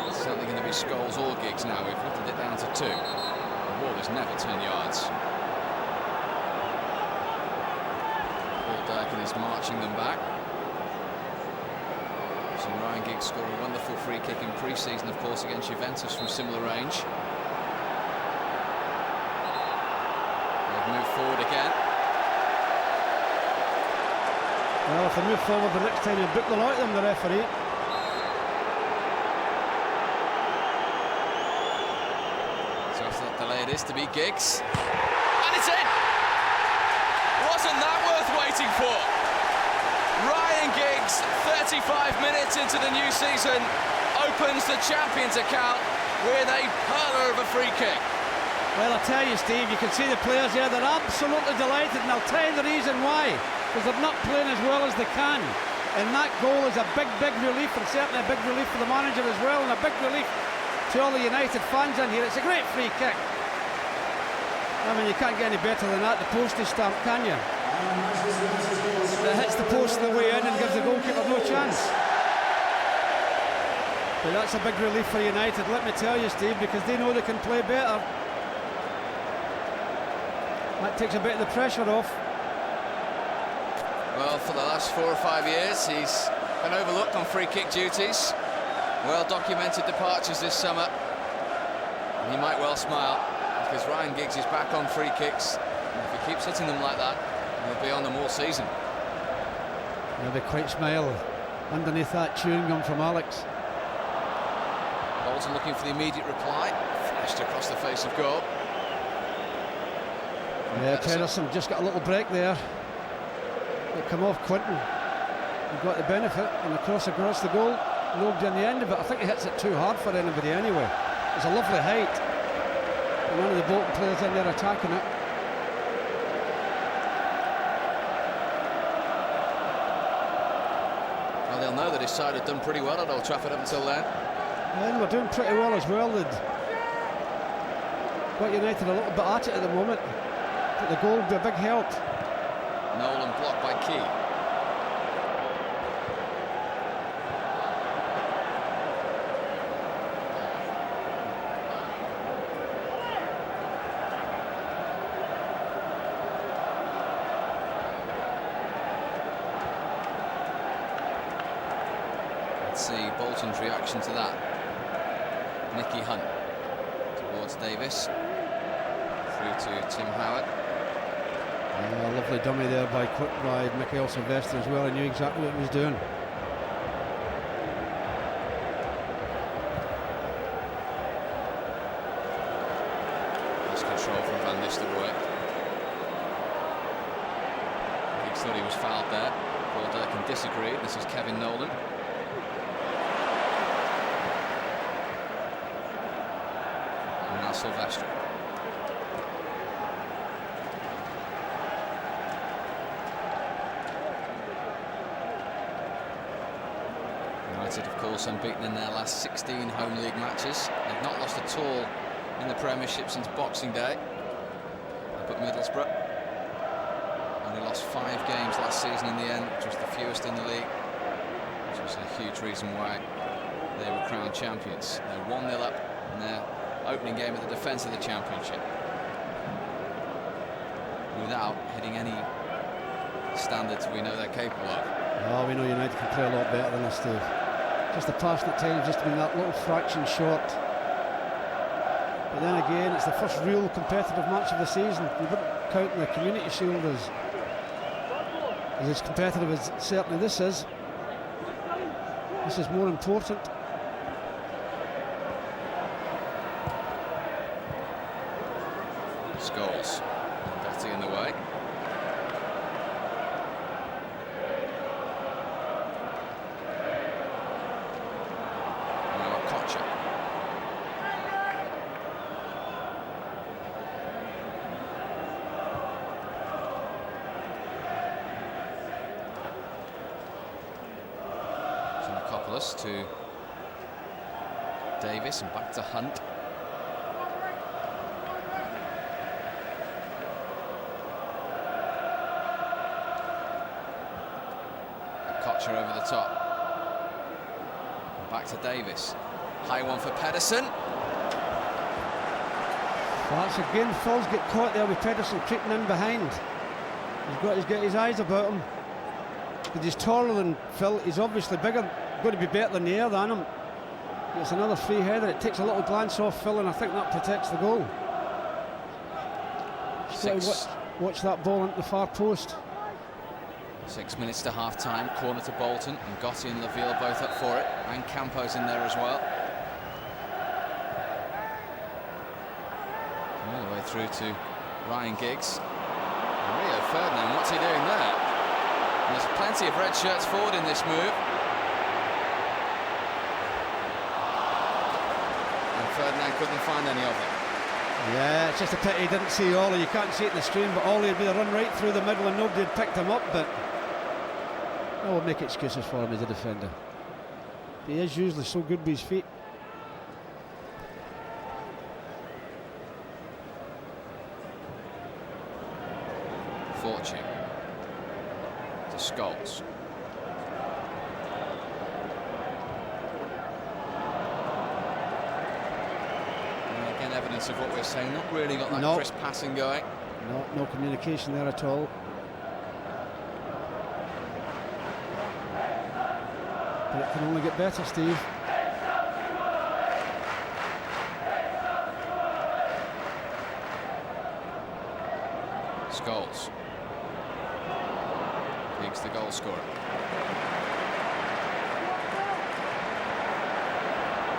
[SPEAKER 1] It's certainly going to be Scholes or Giggs now. We've whittled it down to 2. The ball is never 10 yards. Durkin is marching them back. So Ryan Giggs scored a wonderful free kick in pre-season, of course, against Juventus from similar range. They've moved forward again.
[SPEAKER 2] Well, if they move forward the next time, he'll book the lot of them, the referee.
[SPEAKER 1] So after that delay, it is to be Giggs. And it's in! Wasn't that worth waiting for? Ryan Giggs, 35 minutes into the new season, opens the Champions account with a hurler of a free kick.
[SPEAKER 2] Well, I tell you, Steve, you can see the players here, they're absolutely delighted, and I'll tell you the reason why. Because they're not playing as well as they can. And that goal is a big, big relief, and certainly a big relief for the manager as well, and a big relief to all the United fans in here. It's a great free kick. I mean, you can't get any better than that, the postage stamp, can you? It hits the post on the way in and gives the goalkeeper no chance. But that's a big relief for United, let me tell you, Steve, because they know they can play better. That takes a bit of the pressure off.
[SPEAKER 1] Well, for the last 4 or 5 years, he's been overlooked on free kick duties. Well-documented departures this summer. And he might well smile, because Ryan Giggs is back on free kicks. And if he keeps hitting them like that, he'll be on them all season.
[SPEAKER 2] He'll be quite smile underneath that chewing gum from Alex.
[SPEAKER 1] Bolton looking for the immediate reply. Flashed across the face of goal.
[SPEAKER 2] Yeah, Pedersen just got a little break there. It come off Quinton. He got the benefit, and the cross across the goal. Logged in the end of it. I think he hits it too hard for anybody anyway. It's a lovely height. And one of the Bolton players in there attacking it.
[SPEAKER 1] Well, they'll know that his side had done pretty well at Old Trafford up until then.
[SPEAKER 2] And we're doing pretty well as well. They'd got United a little bit at it at the moment. But the goal would be a big help.
[SPEAKER 1] Nolan blocked by Key. Let's see Bolton's reaction to that. Nicky Hunt towards Davis. Through to Tim Howard.
[SPEAKER 2] A lovely dummy there by Michael Sylvester as well. He knew exactly what he was doing.
[SPEAKER 1] Nice control from Van Nistelrooy. He thought he was fouled there. Paul Durkin disagreed. This is Kevin Nolan. Silvestri. United, of course, unbeaten in their last 16 home league matches. They've not lost at all in the Premiership since Boxing Day up at Middlesbrough. Only lost 5 games last season in the end, which was the fewest in the league, which was a huge reason why they were crowned champions. They're 1-0 up in their opening game of the defence of the Championship, without hitting any standards we know they're capable of.
[SPEAKER 2] Oh, we know United can play a lot better than us, Steve. Just the past at times, just been that little fraction short. But then again, it's the first real competitive match of the season. You wouldn't count the Community Shield as competitive as certainly this is. This is more important.
[SPEAKER 1] Scholes, Gotti in the way. Now Kocha. Sinakopoulos to Davis and back to Hunt. Kocha over the top. And back to Davis. High one for Pedersen.
[SPEAKER 2] That's again, Foles get caught there with Pedersen creeping in behind. He's got his eyes about him. But he's taller than Phil. He's obviously bigger, going to be better in the air than him. It's another free header. It takes a little glance off Phil, and I think that protects the goal. Watch that ball into the far post.
[SPEAKER 1] 6 minutes to half time. Corner to Bolton, and Gotti and Laville both up for it, and Campos in there as well. All the way through to Ryan Giggs. And Rio Ferdinand, what's he doing there? And there's plenty of red shirts forward in this move. And Ferdinand couldn't find any of them.
[SPEAKER 2] Yeah, it's just a pity he didn't see Ollie. You can't see it in the stream, but Ollie would be a run right through the middle and nobody had picked him up, but I won't make excuses for him as a defender. He is usually so good with his feet.
[SPEAKER 1] Fortune to Scholes. And again, evidence of what we're saying. Not really got that crisp passing going.
[SPEAKER 2] No communication there at all. But it can only get better, Steve.
[SPEAKER 1] Scholes. Higgs, the goal scorer.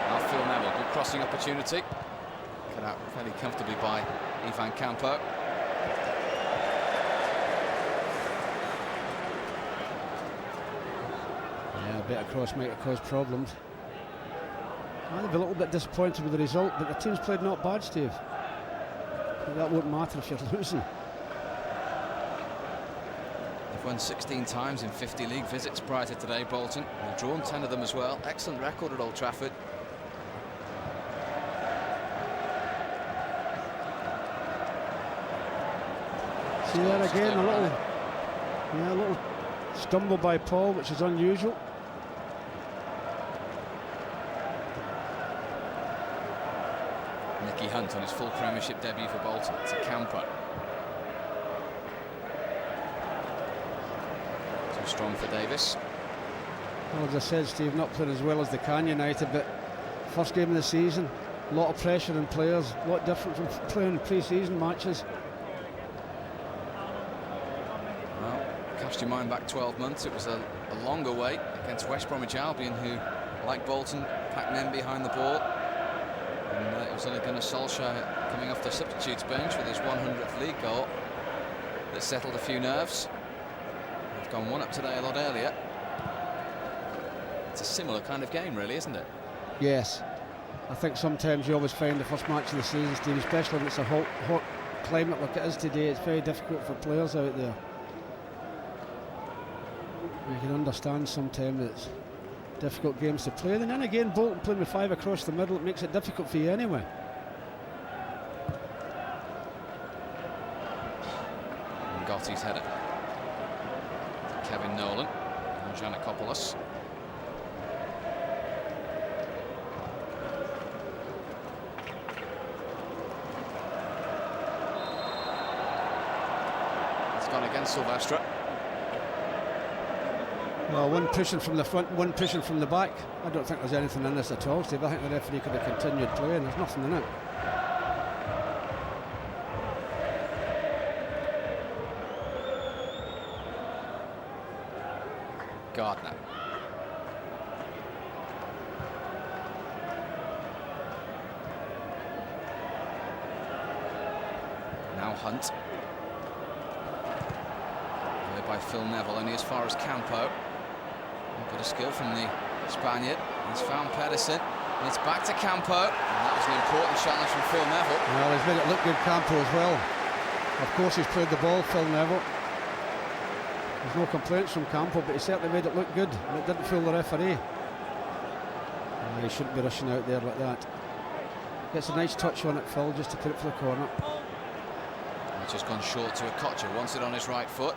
[SPEAKER 1] Now Phil Neville, good crossing opportunity. Cut out fairly comfortably by Ivan Campo.
[SPEAKER 2] Yeah, a bit of cross might have caused problems. I'd be a little bit disappointed with the result, but the team's played not bad, Steve. But that won't matter if you're losing.
[SPEAKER 1] They've won 16 times in 50 league visits prior to today, Bolton. They've drawn 10 of them as well. Excellent record at Old Trafford.
[SPEAKER 2] See that again, a little stumble by Paul, which is unusual.
[SPEAKER 1] Nicky Hunt on his full Premiership debut for Bolton. It's a camper. Too strong for Davis.
[SPEAKER 2] Well, as I said, Steve, not playing as well as they can United, but first game of the season, a lot of pressure on players, a lot different from playing pre-season matches.
[SPEAKER 1] Well, cast your mind back 12 months. It was a longer wait against West Bromwich Albion, who, like Bolton, packed men behind the ball. And it was Ole Gunnar Solskjaer coming off the substitutes bench with his 100th league goal that settled a few nerves. They've gone one up today a lot earlier. It's a similar kind of game, really, isn't it?
[SPEAKER 2] Yes, I think sometimes you always find the first match of the season, Steve, especially when it's a hot climate like it is today, it's very difficult for players out there. You can understand sometimes that it's difficult games to play. And then again, Bolton playing with 5 across the middle, it makes it difficult for you anyway.
[SPEAKER 1] Gotti's header. Kevin Nolan and Giannakopoulos. It's gone against Silvestre.
[SPEAKER 2] Well, one pushing from the front, one pushing from the back. I don't think there's anything in this at all, Steve. I think the referee could have continued playing. There's nothing in it.
[SPEAKER 1] Gardner. Now Hunt. Played by Phil Neville, only as far as Campo. A bit of skill from the Spaniard. He's found Pedersen, and it's back to Campo. And that was an important challenge from Phil Neville.
[SPEAKER 2] Well, he's made it look good, Campo, as well. Of course, he's played the ball, Phil Neville. There's no complaints from Campo, but he certainly made it look good, and it didn't fool the referee. He shouldn't be rushing out there like that. Gets a nice touch on it, Phil, just to put it for the corner.
[SPEAKER 1] He's just gone short to Okocha. Wants it on his right foot.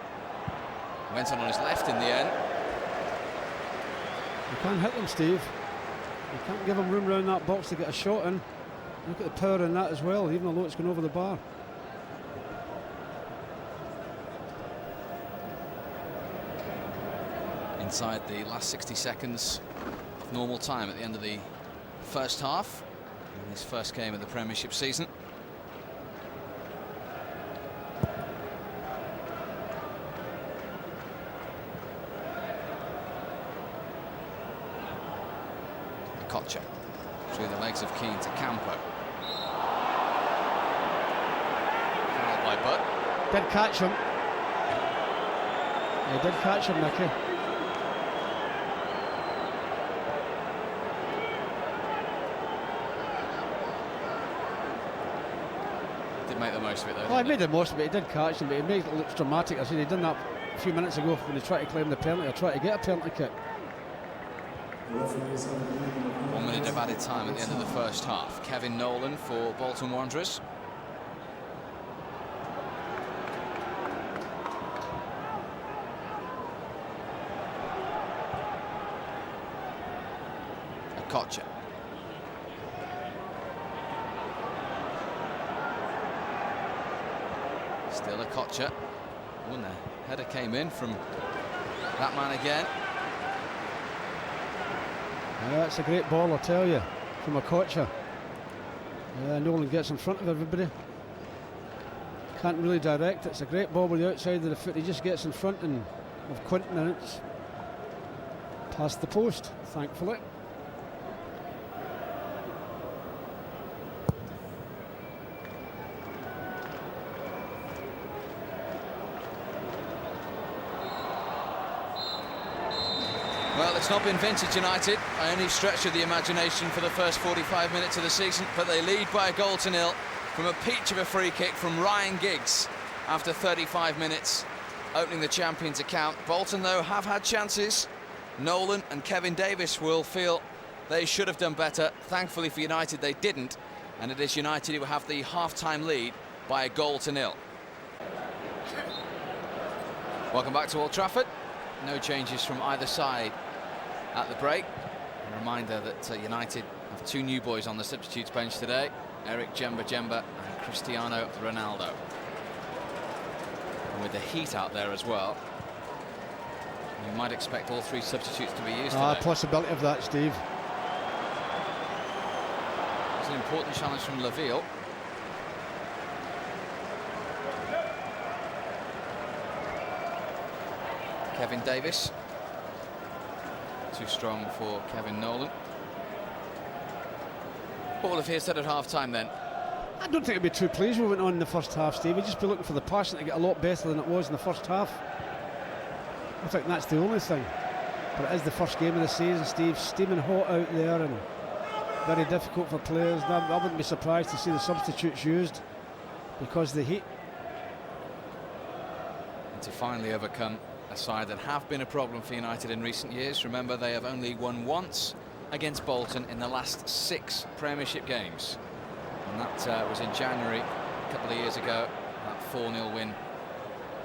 [SPEAKER 1] Went on his left in the end.
[SPEAKER 2] You can't hit them, Steve. You can't give them room around that box to get a shot in. Look at the power in that as well, even though it's gone over the bar.
[SPEAKER 1] Inside the last 60 seconds of normal time at the end of the first half in this first game of the Premiership season. Okocha through the legs of Keane to Campo. Fouled by Butt.
[SPEAKER 2] Did catch him. He did catch him, Nicky.
[SPEAKER 1] Make the most of it though.
[SPEAKER 2] Well, he made the most of it. He did catch him, but he made it look dramatic. I said he done that a few minutes ago when he tried to claim the penalty or tried to get a penalty kick.
[SPEAKER 1] 1 minute of added time at the end of the first half. Kevin Nolan for Bolton Wanderers. Okocha. Still Okocha. Oh, the header came in from that man again.
[SPEAKER 2] Yeah, that's a great ball, I'll tell you, from Okocha. Nolan gets in front of everybody. Can't really direct it. It's a great ball with the outside of the foot. He just gets in front of Quinton, and it's past the post, thankfully.
[SPEAKER 1] Well, it's not been vintage United by any stretch of the imagination for the first 45 minutes of the season, but they lead by a goal to nil from a peach of a free kick from Ryan Giggs after 35 minutes, opening the champions account. Bolton, though, have had chances. Nolan and Kevin Davis will feel they should have done better. Thankfully for United, they didn't, and it is United who have the half-time lead by a goal to nil. Welcome back to Old Trafford. No changes from either side at the break. A reminder that United have 2 new boys on the substitutes bench today, Eric Jemba and Cristiano Ronaldo. And with the heat out there as well, you might expect all 3 substitutes to be used today.
[SPEAKER 2] Possibility of that, Steve.
[SPEAKER 1] It's an important challenge from Laville. Kevin Davis, too strong for Kevin Nolan. What will have he said at half-time then?
[SPEAKER 2] I don't think I'd be too pleased with what went on in the first half, Steve. We'd just be looking for the passing to get a lot better than it was in the first half. I think that's the only thing. But it is the first game of the season, Steve. Steaming hot out there, and very difficult for players. I wouldn't be surprised to see the substitutes used because of the heat.
[SPEAKER 1] And to finally overcome a side that have been a problem for United in recent years. Remember, they have only won once against Bolton in the last 6 Premiership games. And that was in January a couple of years ago, that 4-0 win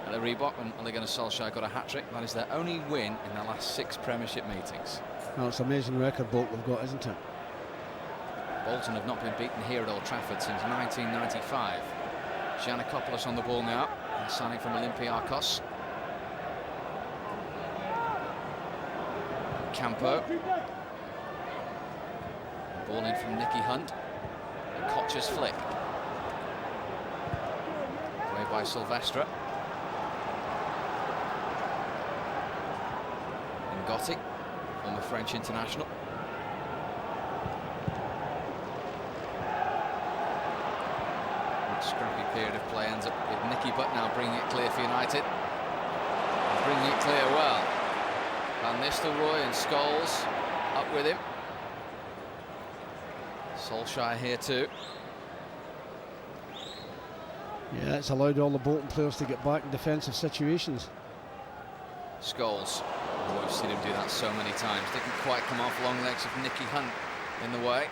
[SPEAKER 1] at the Reebok when Ole Gunnar Solskjaer got a hat-trick. That is their only win in the last 6 Premiership meetings.
[SPEAKER 2] Well, it's an amazing record Bolton have got, isn't it?
[SPEAKER 1] Bolton have not been beaten here at Old Trafford since 1995. Giannakopoulos on the ball now, signing from Olympiacos. Campo. Ball in from Nicky Hunt. A Koch's flick. Away by Silvestre. And Gotti, former French international. Scrappy period of play ends up with Nicky Butt now bringing it clear for United. And bringing it clear well. Van Nistelrooy and Scholes up with him. Solskjaer here too.
[SPEAKER 2] Yeah, it's allowed all the Bolton players to get back in defensive situations.
[SPEAKER 1] Scholes, oh, we've seen him do that so many times. Didn't quite come off long legs of Nicky Hunt in the way.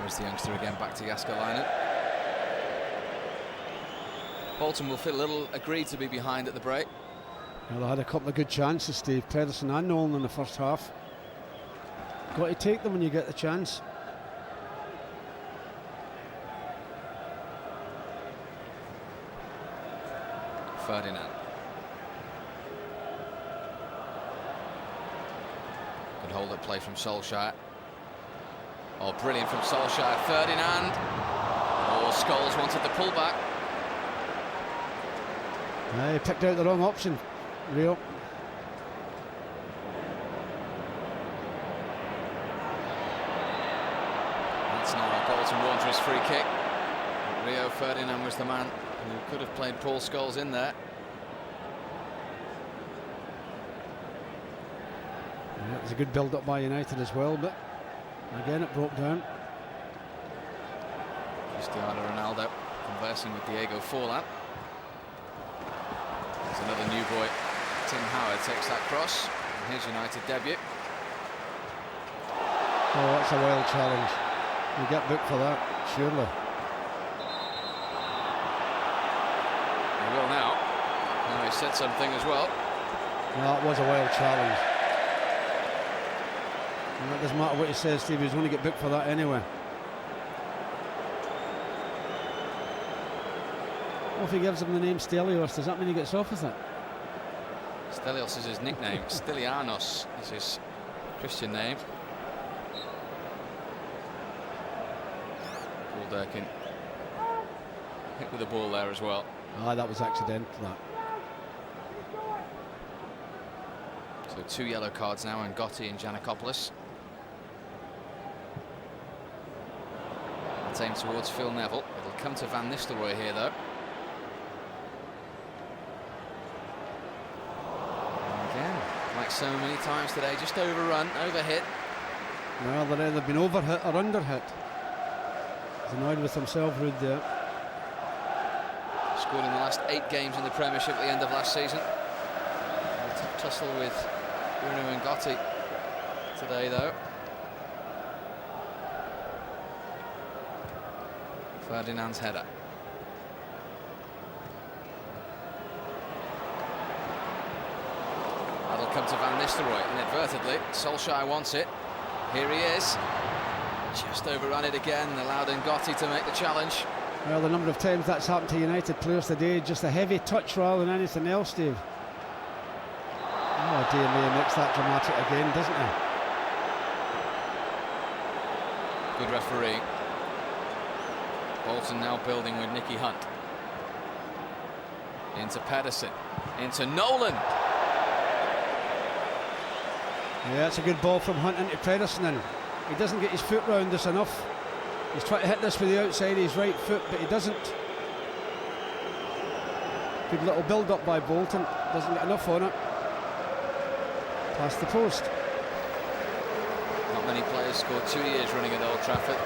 [SPEAKER 1] There's the youngster again, back to Jaskalainen. Bolton will feel a little aggrieved to be behind at the break.
[SPEAKER 2] Well, they had a couple of good chances, Steve. Pedersen and Nolan in the first half. Got to take them when you get the chance.
[SPEAKER 1] Ferdinand. Good hold up play from Solskjaer. Oh, brilliant from Solskjaer. Ferdinand. Oh, Scholes wanted the pullback.
[SPEAKER 2] He picked out the wrong option. Rio.
[SPEAKER 1] That's now a Bolton Wanderers free kick. Rio Ferdinand was the man who could have played Paul Scholes in there.
[SPEAKER 2] Yeah, it was a good build-up by United as well, but again it broke down.
[SPEAKER 1] Cristiano Ronaldo conversing with Diego Forlan. There's another new boy. Tim Howard takes that cross. And his United debut.
[SPEAKER 2] Oh, that's a wild challenge. You get booked for that, surely.
[SPEAKER 1] He will now. Now he said something as well.
[SPEAKER 2] No, it was a wild challenge. And it doesn't matter what he says, Steve, he's going to get booked for that anyway. Well, if he gives him the name Stelios, does that mean he gets off with it?
[SPEAKER 1] Stelios is his nickname. Stylianos is his Christian name. Paul Durkin hit with the ball there as well.
[SPEAKER 2] Ah, that was accidental, that.
[SPEAKER 1] So 2 yellow cards now, and Gotti and Giannakopoulos. It's aimed towards Phil Neville. It'll come to Van Nistelrooy here, though. And again, like so many times today, just overrun, overhit.
[SPEAKER 2] Well, they've either been overhit or underhit. He's annoyed with himself, Ruud, there.
[SPEAKER 1] Scored in the last 8 games in the Premiership at the end of last season. A tough tussle with Bruno and Gotti today, though. Ferdinand's header. That'll come to Van Nistelrooy inadvertently. Solskjaer wants it. Here he is. Just overrun it again, allowed Gotti to make the challenge.
[SPEAKER 2] Well, the number of times that's happened to United players today, just a heavy touch rather than anything else, Steve. Oh, dear me, he makes that dramatic again, doesn't he?
[SPEAKER 1] Good referee. Bolton now building with Nicky Hunt. Into Pedersen. Into Nolan.
[SPEAKER 2] Yeah, it's a good ball from Hunt into Pedersen. He doesn't get his foot round this enough. He's trying to hit this with the outside of his right foot, but he doesn't. Good little build-up by Bolton. Doesn't get enough on it. Past the post.
[SPEAKER 1] Not many players scored 2 years running at Old Trafford.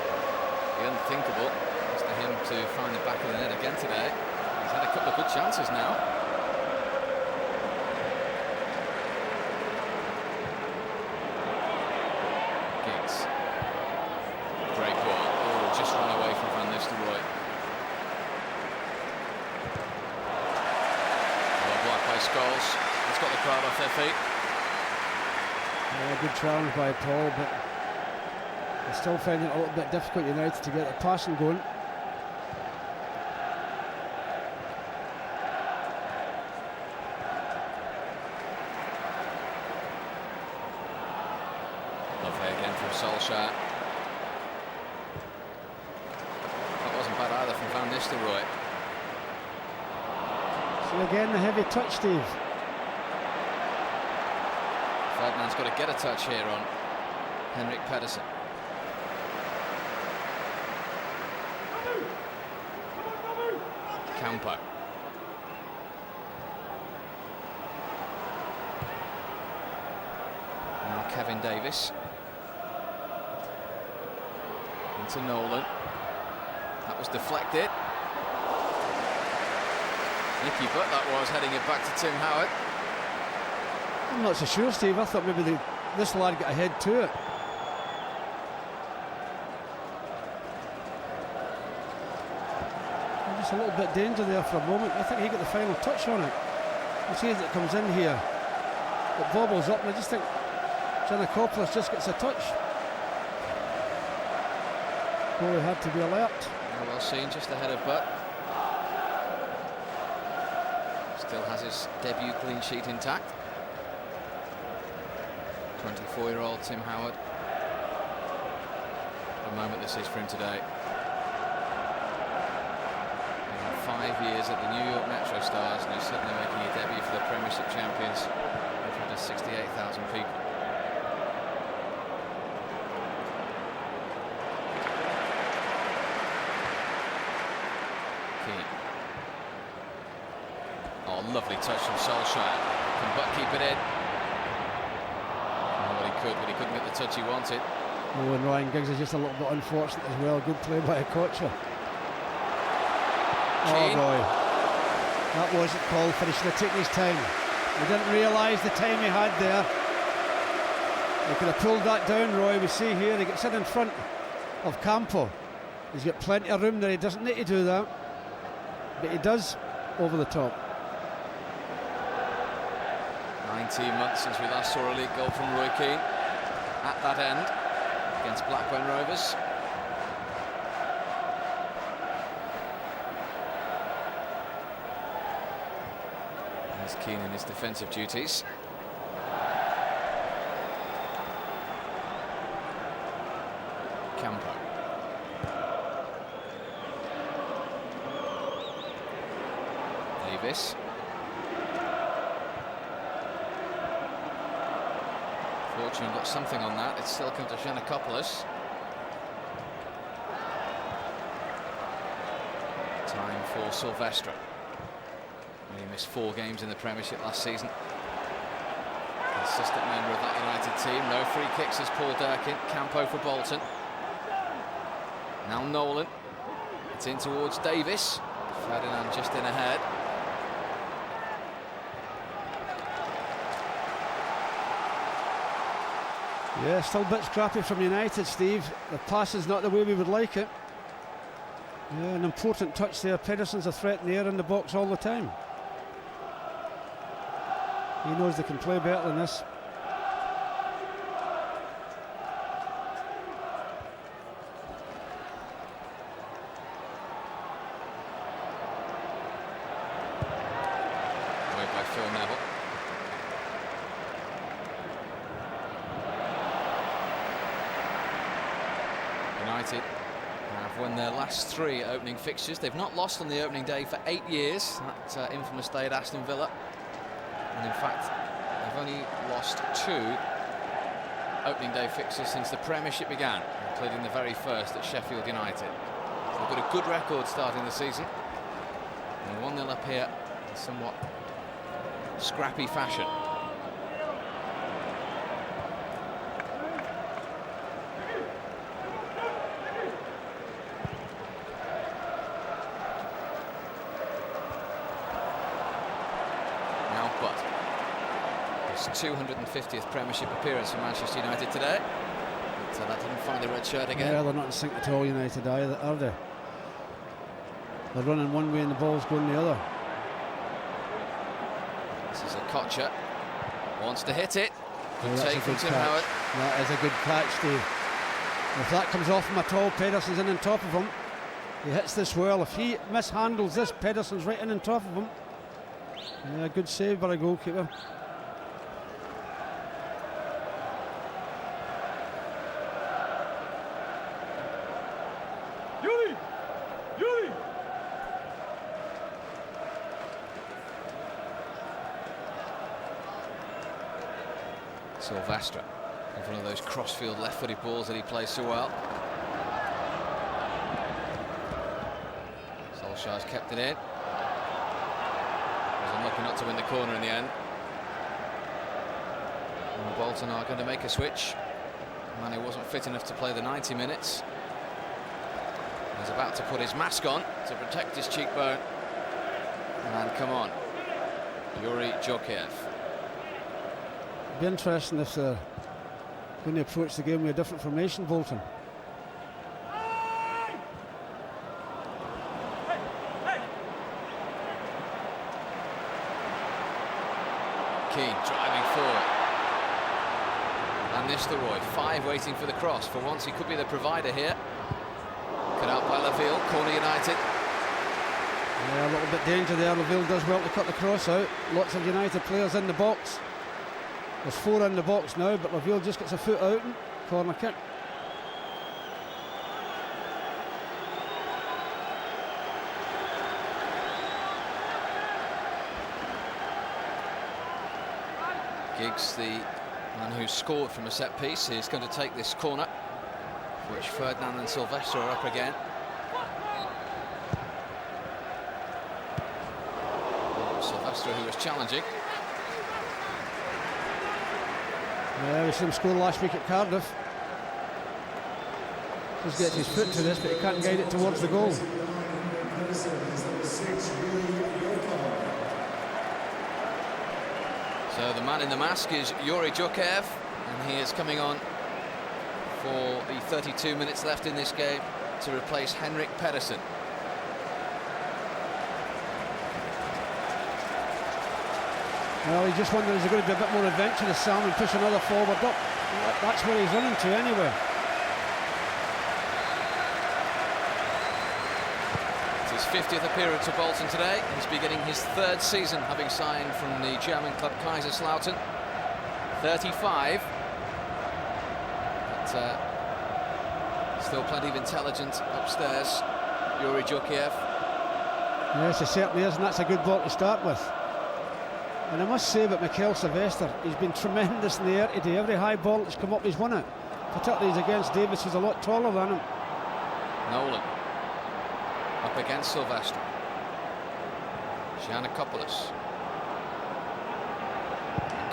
[SPEAKER 1] The unthinkable is for him to find the back of the net again today. He's had a couple of good chances now. Giggs. Great ball. Oh, just run away from Van Nistelrooy. Well, Black by Scholes. It's got the crowd off their feet.
[SPEAKER 2] Yeah, good challenge by Paul, but they're still finding it a little bit difficult, United, to get the passing going.
[SPEAKER 1] Lovely again from Solskjaer. That wasn't bad either from Van Nistelrooy.
[SPEAKER 2] So again, the heavy touch, Steve.
[SPEAKER 1] Ferdinand's got to get a touch here on Henrik Pedersen. Campo. Now Kevin Davis. Into Nolan. That was deflected. Nicky Butt that was, heading it back to Tim Howard.
[SPEAKER 2] I'm not so sure, Steve. I thought maybe this lad got ahead to it. Just a little bit danger there for a moment. I think he got the final touch on it. You see as it comes in here, it bobbles up, and I just think Giannakopoulos just gets a touch. Goalie had to be alert.
[SPEAKER 1] Well seen, just ahead of Butt. Still has his debut clean sheet intact. 24-year-old Tim Howard. The moment this is for him today. 5 years at the New York Metro Stars, and he's certainly making a debut for the Premiership champions in front of 68,000 people. Keane. Oh, lovely touch from Solskjaer. Can Butt keep it in? Oh, well, he could, but he couldn't get the touch he wanted.
[SPEAKER 2] Oh, and Ryan Giggs is just a little bit unfortunate as well. Good play by Okocha. Oh boy, that wasn't called for. He should have taken his time. He didn't realise the time he had there. He could have pulled that down, Roy. We see here he gets it in front of Campo. He's got plenty of room there. He doesn't need to do that, but he does over the top.
[SPEAKER 1] 19 months since we last saw a league goal from Roy Keane at that end against Blackburn Rovers. Keane in his defensive duties. Campo. Davis. Fortune got something on that. It's still come to Giannakopoulos. Time for Silvestre. He missed 4 games in the Premiership last season. Consistent member of that United team. No free kicks as Paul Durkin. Campo for Bolton. Now Nolan. It's in towards Davis. Ferdinand just in ahead.
[SPEAKER 2] Yeah, still a bit scrappy from United, Steve. The pass is not the way we would like it. Yeah, an important touch there. Pedersen's a threat in the air in the box all the time. He knows they can play better than this.
[SPEAKER 1] Away by Phil Neville. United have won their last 3 opening fixtures. They've not lost on the opening day for 8 years. That infamous day at Aston Villa. And in fact, they've only lost 2 opening day fixtures since the Premiership began. including the very first at Sheffield United. So they've got a good record starting the season. And 1-0 up here in somewhat scrappy fashion. Now Butt. His 250th Premiership appearance for Manchester United today. So that didn't find the red shirt again.
[SPEAKER 2] Yeah, they're not in sync at all, United, either, are they? They're running one way and the ball's going the other.
[SPEAKER 1] This is a Kocher. Wants to hit it. Good take from Tim
[SPEAKER 2] catch.
[SPEAKER 1] Howard.
[SPEAKER 2] That is a good catch, Steve. If that comes off him at all, Pedersen's in on top of him. He hits this well. If he mishandles this, Pedersen's right in on top of him. Yeah, good save by the goalkeeper.
[SPEAKER 1] Silvestre, with one of those crossfield left-footed balls that he plays so well. Solskjaer's kept it in. Was unlucky not to win the corner in the end. And Bolton are going to make a switch. Man who wasn't fit enough to play the 90 minutes. He's about to put his mask on to protect his cheekbone. And come on, Yuri Djokiev.
[SPEAKER 2] Be interesting if they're going to approach the game with a different formation, Bolton.
[SPEAKER 1] Keane driving forward. And Nistelrooy, 5 waiting for the cross. For once he could be the provider here. Cut out by Laville, corner United.
[SPEAKER 2] Yeah, a little bit danger there. Laville does well to cut the cross out. Lots of United players in the box. There's 4 in the box now, but Laville just gets a foot out and corner kick.
[SPEAKER 1] Giggs, the man who scored from a set piece, is going to take this corner, which Ferdinand and Silvestre are up again. Silvestre, who was challenging.
[SPEAKER 2] Yeah, we saw him score last week at Cardiff. Just gets his foot to this, but he can't guide it towards the goal.
[SPEAKER 1] So the man in the mask is Yuri Djokiev, and he is coming on for the 32 minutes left in this game to replace Henrik Pedersen.
[SPEAKER 2] Well, he just wonders, is there going to be a bit more adventurous, Sam, and push another forward up? That's where he's running to anyway.
[SPEAKER 1] It's his 50th appearance for Bolton today. He's beginning his 3rd season, having signed from the German club Kaiserslautern. 35. But still plenty of intelligence upstairs. Yuri Djokiev.
[SPEAKER 2] Yes, he certainly is, and that's a good ball to start with. And I must say about Mikel Silvestre, he's been tremendous in the air today. Every high ball that's come up, he's won it. Particularly he's against Davis, who's a lot taller than him.
[SPEAKER 1] Nolan up against Silvestre. Giannakopoulos.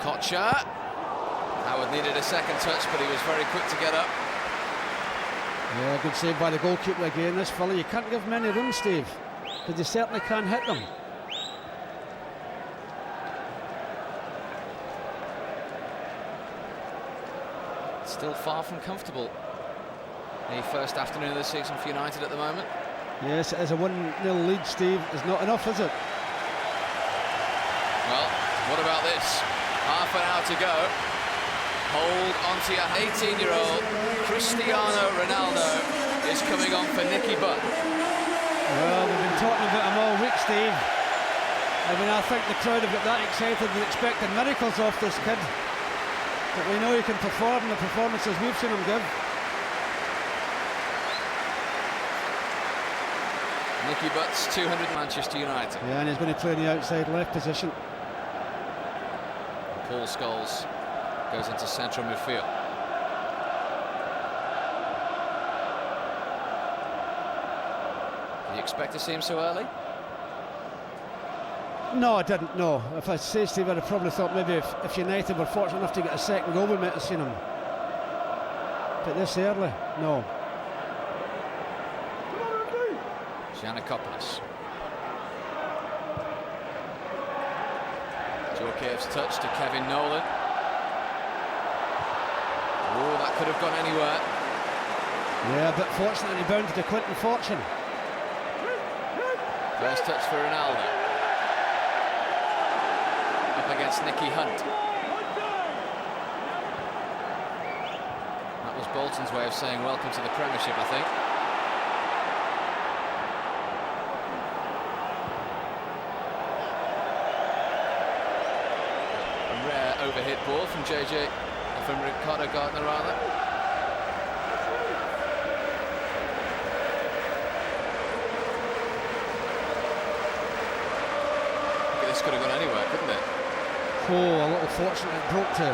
[SPEAKER 1] Kocher. Howard needed a second touch, but he was very quick to get up.
[SPEAKER 2] Yeah, good save by the goalkeeper again. This fella, you can't give him any room, Steve, because you certainly can't hit them.
[SPEAKER 1] Still far from comfortable. The first afternoon of the season for United at the moment.
[SPEAKER 2] Yes, it is a 1-0 lead, Steve. It's not enough, is it?
[SPEAKER 1] Well, what about this? Half an hour to go. Hold onto your 18-year-old. Cristiano Ronaldo is coming on for Nicky Butt.
[SPEAKER 2] Well, we've been talking about him all week, Steve. I mean, I think the crowd have got that excited and expecting miracles off this kid. But we know he can perform the performances we've seen him give.
[SPEAKER 1] Nicky Butt's 200 Manchester United.
[SPEAKER 2] Yeah, and he's going to play in the outside left position.
[SPEAKER 1] Paul Scholes goes into central midfield. You expect to see him so early?
[SPEAKER 2] No, I didn't, no. If I say Steve, I'd have probably thought maybe if United were fortunate enough to get a second goal, we might have seen him. But this early, no.
[SPEAKER 1] Giannakopoulos. Djorkaeff's touch to Kevin Nolan. Oh, that could have gone anywhere.
[SPEAKER 2] Yeah, a bit fortunate, and he bounded to Quinton Fortune.
[SPEAKER 1] First touch for Ronaldo. Up against Nicky Hunt. That was Bolton's way of saying welcome to the Premiership, I think. A rare overhit ball from from Ricardo Gardner, rather. This could have gone anywhere, couldn't it?
[SPEAKER 2] Oh, a little fortunate it broke to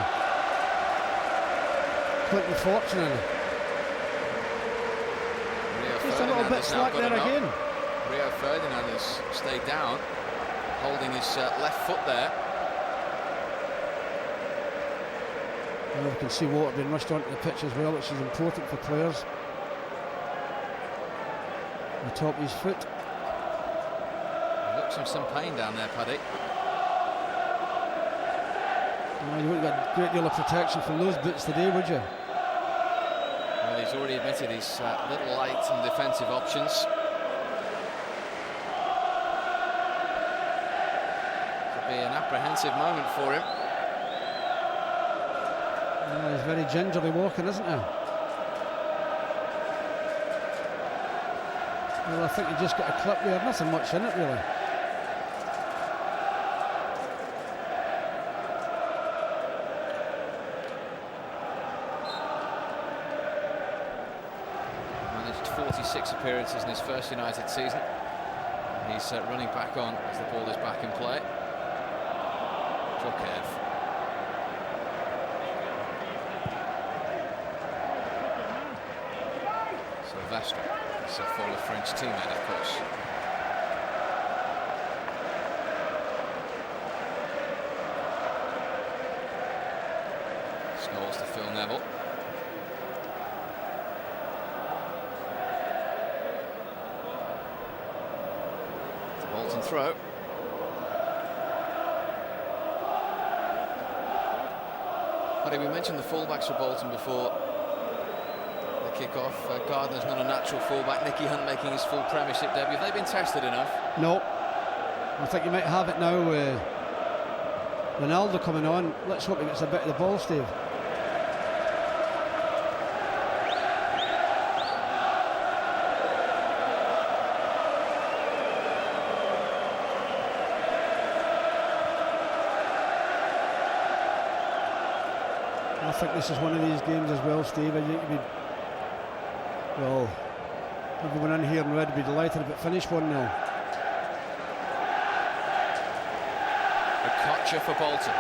[SPEAKER 2] Quinton Fortune. Just a little bit slack there again.
[SPEAKER 1] Rio Ferdinand has stayed down, holding his left foot there.
[SPEAKER 2] Well, we can see water being rushed onto the pitch as well, which is important for players. On the top of his foot.
[SPEAKER 1] Looks some pain down there, Paddy.
[SPEAKER 2] Well, you wouldn't get a great deal of protection from those boots today, would you?
[SPEAKER 1] Well, he's already admitted he's a little light on defensive options. Could be an apprehensive moment for him.
[SPEAKER 2] Well, he's very gingerly walking, isn't he? Well, I think he just got a clip there, nothing much in it really.
[SPEAKER 1] Managed 46 appearances in his first United season. He's running back on as the ball is back in play. Djorkaeff. Sylvestre, he's a former French teammate, of course. Scholes to Phil Neville. It's a Bolton throw. Paddy, we mentioned the fullbacks for Bolton before kick-off. Gardner's not a natural fullback. Nicky Hunt making his full Premiership debut. Have they been tested enough?
[SPEAKER 2] No. I think you might have it now with Ronaldo coming on. Let's hope he gets a bit of the ball, Steve. I think this is one of these games as well, Steve. Well, everyone in here in red would be delighted if it finished 1-0.
[SPEAKER 1] Okocha for Bolton.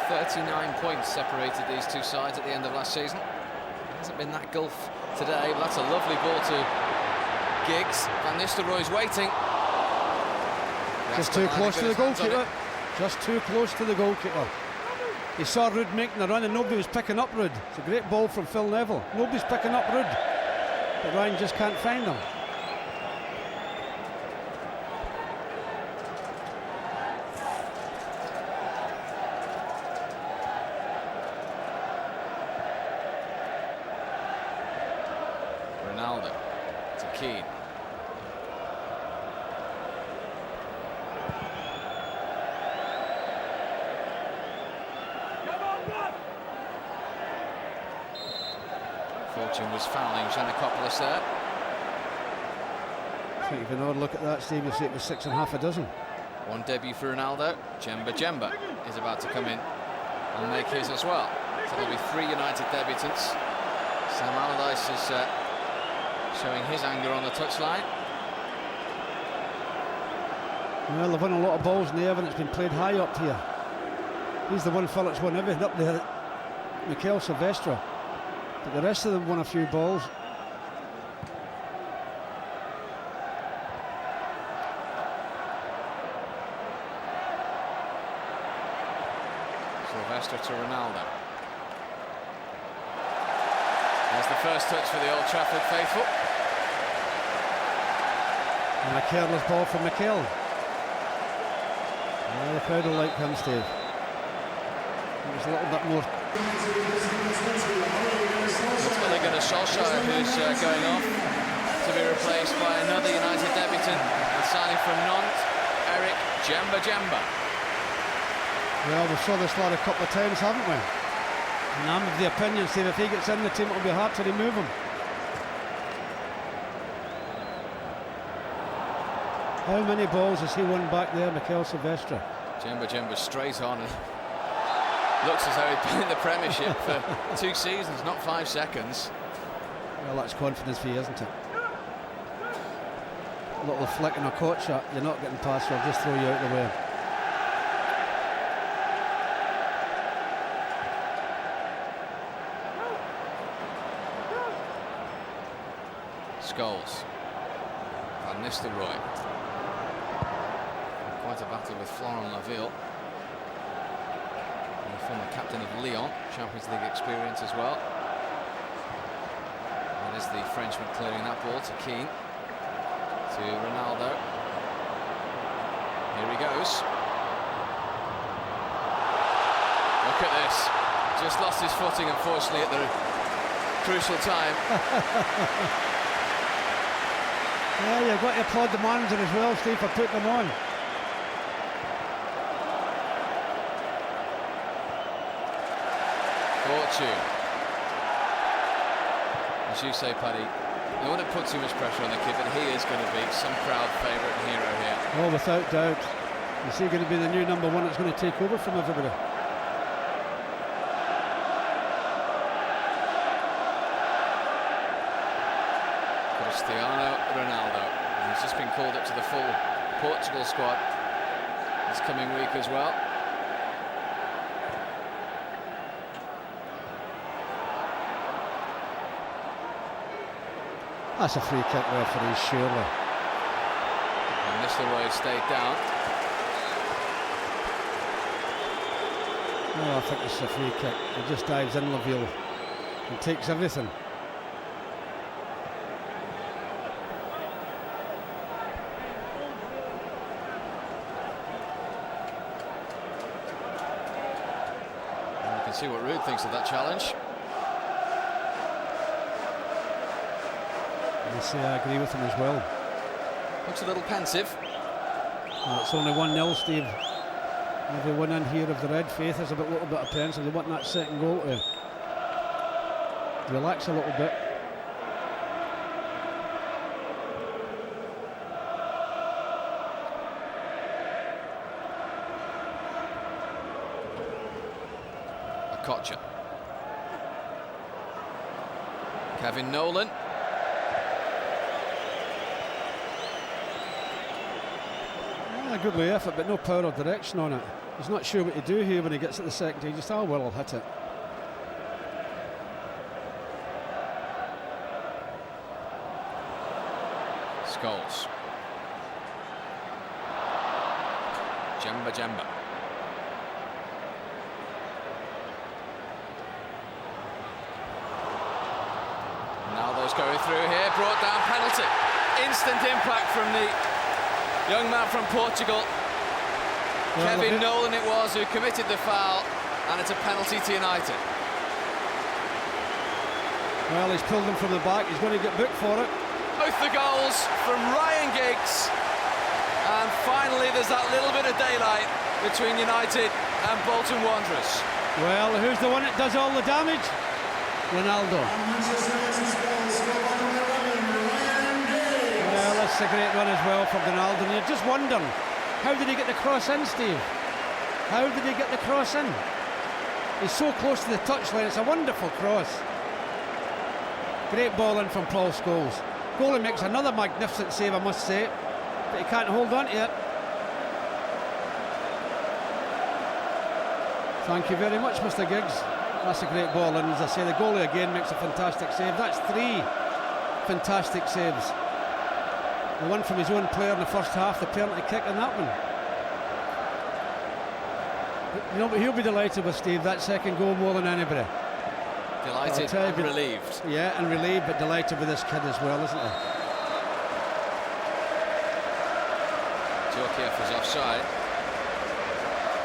[SPEAKER 1] 39 points separated these two sides at the end of last season. It hasn't been that gulf today, but that's a lovely ball to Giggs. Van Nistelrooy's waiting.
[SPEAKER 2] Just too close to the goalkeeper. Just too close to the goalkeeper. He saw Rudd making a run and nobody was picking up Rudd. It's a great ball from Phil Neville. Nobody's picking up Rudd, but Ryan just can't find him.
[SPEAKER 1] Ronaldo to Keane. Fortune was fouling Giannakopoulos there.
[SPEAKER 2] I think if you look at that, Steve, you'll see it was 6 1/2
[SPEAKER 1] One debut for Ronaldo. Jemba is about to come in and make his as well. So there'll be 3 United debutants. Sam Allardyce is showing his anger on the touchline.
[SPEAKER 2] Well, they've won a lot of balls in the air and it's been played high up here. He's the one fella that's won everything up there, Mikel Silvestre. But the rest of them won a few balls.
[SPEAKER 1] Sinatra to Ronaldo. There's the first touch for the Old Trafford faithful.
[SPEAKER 2] And a careless ball from McHale. The crowd will like him, Steve. It was a little bit more.
[SPEAKER 1] It's Ole Gunnar Solskjaer who's going off to be replaced by another United debutant, a signing from Nantes, Eric Djemba.
[SPEAKER 2] Well, we saw this lad a couple of times, haven't we? And I'm of the opinion, Steve, if he gets in the team, it'll be hard to remove him. How many balls has he won back there, Mikel Silvestre?
[SPEAKER 1] Djemba straight on. And looks as though he'd been in the Premiership for 2 seasons, not 5 seconds.
[SPEAKER 2] Well, that's confidence for you, isn't it? A little flick and a caught shot, you're not getting past, so I'll just throw you out the way.
[SPEAKER 1] Scholes. Van Nistelrooy. Quite a battle with Florent Laville. The former captain of Lyon, Champions League experience as well. That is the Frenchman clearing that ball to Keane. To Ronaldo. Here he goes. Look at this. Just lost his footing, unfortunately, at the crucial time.
[SPEAKER 2] Yeah, you've got to applaud the manager as well, Steve, for putting them on.
[SPEAKER 1] Fortune. As you say, Paddy, they wouldn't put too much pressure on the kid, but he is going to be some crowd favourite and hero here.
[SPEAKER 2] Oh, without doubt. Is he going to be the new number one that's going to take over from everybody?
[SPEAKER 1] Cristiano Ronaldo. He's just been called up to the full Portugal squad this coming week as well.
[SPEAKER 2] That's a free kick referee, surely.
[SPEAKER 1] And Nistelrooy stayed down.
[SPEAKER 2] Oh, I think it's a free kick. He just dives in Laville and takes everything.
[SPEAKER 1] And you can see what Ruud thinks of that challenge.
[SPEAKER 2] I agree with him as well.
[SPEAKER 1] Looks a little pensive.
[SPEAKER 2] Well, it's only 1-0, Steve. Every one in here of the red faith is a little bit of pensive. They want that second goal to relax a little bit.
[SPEAKER 1] Okocha. Kevin Nolan.
[SPEAKER 2] A goodly effort, but no power or direction on it. He's not sure what to do here when he gets at the second. He just, oh well, I'll hit it.
[SPEAKER 1] Scholes. Djemba. Ronaldo's going through here, brought down, penalty. Instant impact from the young man from Portugal. Well, Kevin Nolan it was who committed the foul, and it's a penalty to United.
[SPEAKER 2] Well, he's pulled him from the back. He's going to get booked for it.
[SPEAKER 1] Both the goals from Ryan Giggs, and finally there's that little bit of daylight between United and Bolton Wanderers.
[SPEAKER 2] Well, who's the one that does all the damage? Ronaldo. Well, that's a great run as well from Ronaldo. And you're just wondering, how did he get the cross in, Steve? How did he get the cross in? He's so close to the touchline. It's a wonderful cross. Great ball in from Paul Scholes. Goalie makes another magnificent save, I must say, but he can't hold on to it. Thank you very much, Mr. Giggs. That's a great ball, and as I say, the goalie again makes a fantastic save. That's 3 fantastic saves. The one from his own player in the first half, the penalty kick, and that one. You know, but he'll be delighted with Steve, that second goal more than anybody.
[SPEAKER 1] Delighted and relieved.
[SPEAKER 2] Yeah, and relieved, but delighted with this kid as well, isn't he?
[SPEAKER 1] Djokiev was offside.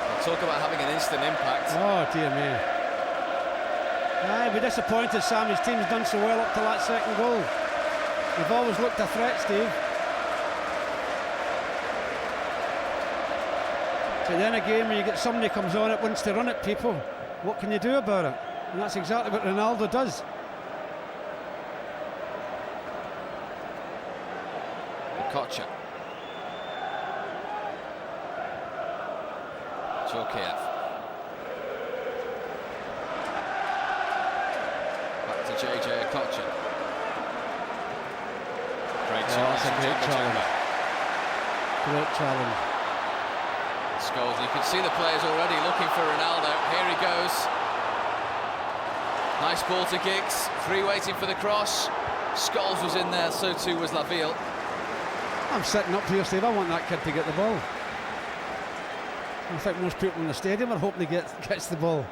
[SPEAKER 1] We'll talk about having an instant impact.
[SPEAKER 2] Oh, dear me. Aye, we're disappointed, Sam. His team's done so well up to that second goal. We've always looked a threat, Steve. But then again, when you get somebody comes on that wants to run at people, what can you do about it? And that's exactly what Ronaldo does.
[SPEAKER 1] Kocha. Djokiev. Back to JJ Kocha. Great challenge.
[SPEAKER 2] Great challenge. Great challenge.
[SPEAKER 1] Scholes, you can see the players already looking for Ronaldo. Here he goes. Nice ball to Giggs. Three waiting for the cross. Scholes was in there, so too was Laville.
[SPEAKER 2] I'm sitting up here, Steve. I want that kid to get the ball. I think most people in the stadium are hoping he gets the ball.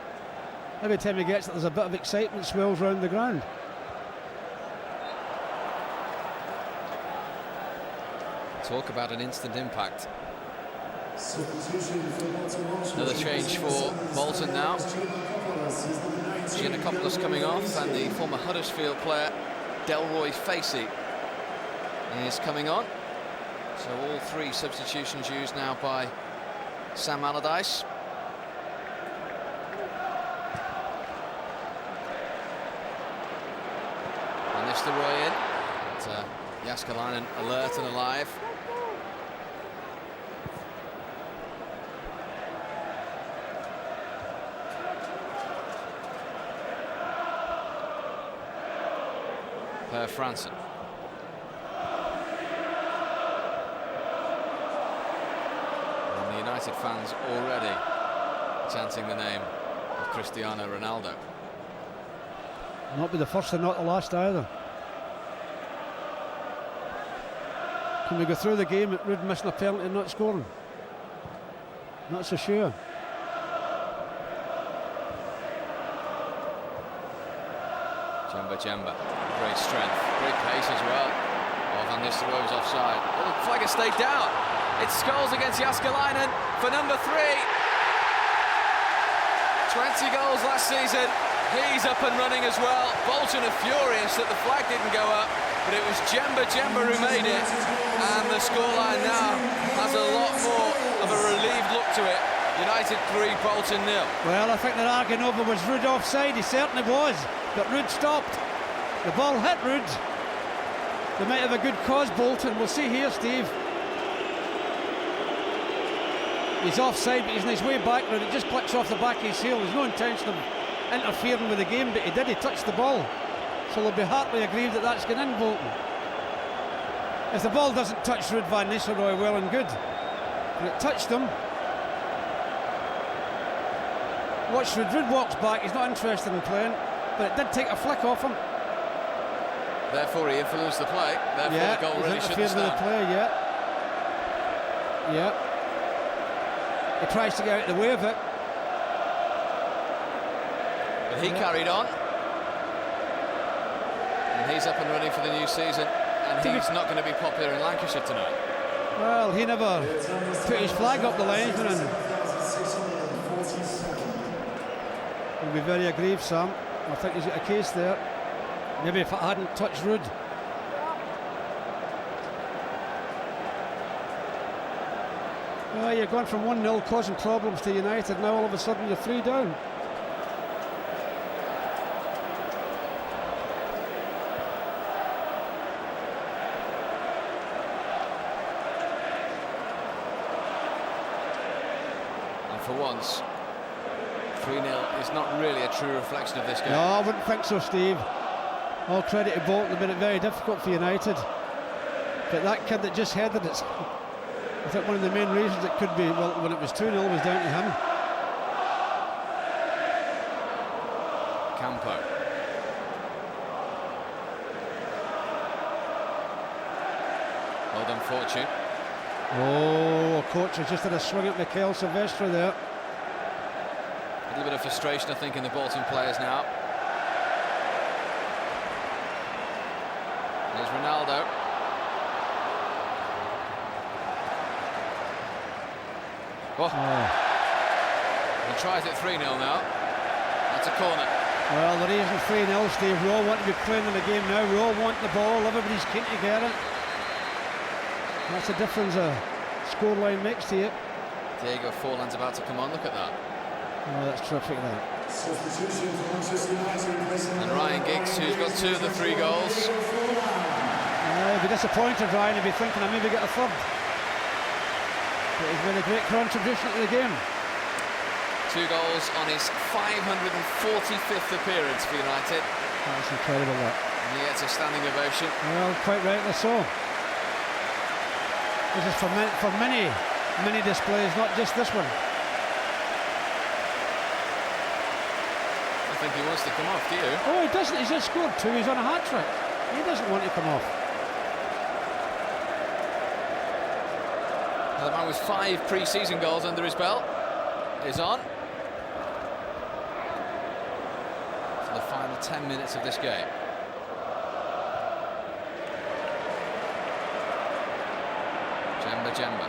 [SPEAKER 2] Every time he gets it, there's a bit of excitement swells round the ground.
[SPEAKER 1] Talk about an instant impact. Another change for Bolton now. Giannakopoulos coming off, and the former Huddersfield player Delroy Facey is coming on. So all three substitutions used now by Sam Allardyce. And Nistelrooy in. But, Jääskeläinen alert and alive. Per Franson. And the United fans already chanting the name of Cristiano Ronaldo.
[SPEAKER 2] Not be the first and not the last either. Can we go through the game at Ruud missing a penalty and not scoring? Not so sure.
[SPEAKER 1] Jemba. Great strength, great pace as well. Oh, Van Nistelrooy was offside. Oh, the flag has stayed down. It's Scholes against Jääskeläinen for number 3. 20 goals last season. He's up and running as well. Bolton are furious that the flag didn't go up, but it was Jemba who made it. And the scoreline now has a lot more of a relieved look to it. United 3, Bolton 0.
[SPEAKER 2] Well, I think they're arguing over was Ruud offside. He certainly was, but Ruud stopped. The ball hit Ruud. They might have a good cause, Bolton. We'll see here, Steve. He's offside, but he's on his way back. It just clicks off the back of his heel. There's no intention of interfering with the game, but he did. He touched the ball. So they'll be heartily aggrieved that that's gone in, Bolton. If the ball doesn't touch Ruud van Nistelrooy, well and good. But it touched him. Watch Ruud. Ruud walks back. He's not interested in playing, but it did take a flick off him.
[SPEAKER 1] Therefore, he influenced the play. Therefore, the goal really shouldn't stand.
[SPEAKER 2] The play, yeah. He tries to get out of the way of it.
[SPEAKER 1] But he carried on. And he's up and running for the new season. And he's not going to be popular in Lancashire tonight.
[SPEAKER 2] Well, he never put his flag up the linesman. He'll be very aggrieved, Sam. I think he's got a case there. Maybe if it hadn't touched Ruud. Well, you're going from 1-0 causing problems to United, now all of a sudden you're 3 down.
[SPEAKER 1] And for once, 3-0 is not really a true reflection of this game.
[SPEAKER 2] No, I wouldn't think so, Steve. All credit to Bolton, they've made it very difficult for United. But that kid that just headed it, I think one of the main reasons it could be, well, when it was 2-0, was down to him.
[SPEAKER 1] Campo. Well done, Fortune.
[SPEAKER 2] Oh, coach has just had a swing at Mikel Silvestre there.
[SPEAKER 1] little bit of frustration, I think, in the Bolton players now. There's Ronaldo. He tries it 3-0 now. That's a corner.
[SPEAKER 2] Well, the reason 3-0, Steve, we all want to be playing in the game now. We all want the ball. Everybody's keen to get it. That's the difference a scoreline makes to you.
[SPEAKER 1] Diego Forlan's about to come on. Look at that.
[SPEAKER 2] Oh, that's terrific, that.
[SPEAKER 1] And Ryan Giggs, who's got 2 of the 3 goals.
[SPEAKER 2] He'd be disappointed, Ryan. He'd be thinking, I maybe get a third. But he's been a great contribution to the game.
[SPEAKER 1] 2 goals on his 545th appearance for United.
[SPEAKER 2] That's incredible, that.
[SPEAKER 1] And he gets a standing ovation.
[SPEAKER 2] Well, quite rightly so. This is for many displays, not just this one.
[SPEAKER 1] I think he wants to come off, do you?
[SPEAKER 2] Oh, he doesn't. He's just scored 2. He's on a hat-trick. He doesn't want to come off.
[SPEAKER 1] The man with 5 pre-season goals under his belt is on for the final 10 minutes of this game. Jemba.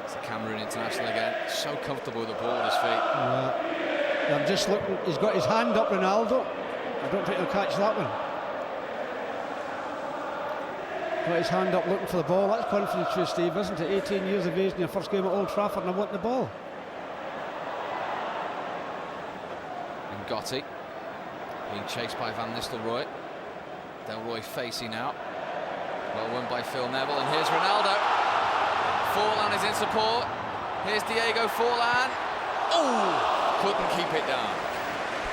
[SPEAKER 1] It's the Cameroon international again. So comfortable with the ball at his feet.
[SPEAKER 2] I'm just looking. He's got his hand up, Ronaldo. I don't think he'll catch that one. Got his hand up looking for the ball. That's confidence for you, Steve, isn't it? 18 years of age in your first game at Old Trafford and I want the ball.
[SPEAKER 1] And Gotti being chased by Van Nistelrooy. Delroy Facey now. Well won by Phil Neville, and here's Ronaldo. Forlan is in support. Here's Diego Forlan. Oh! Couldn't keep it down.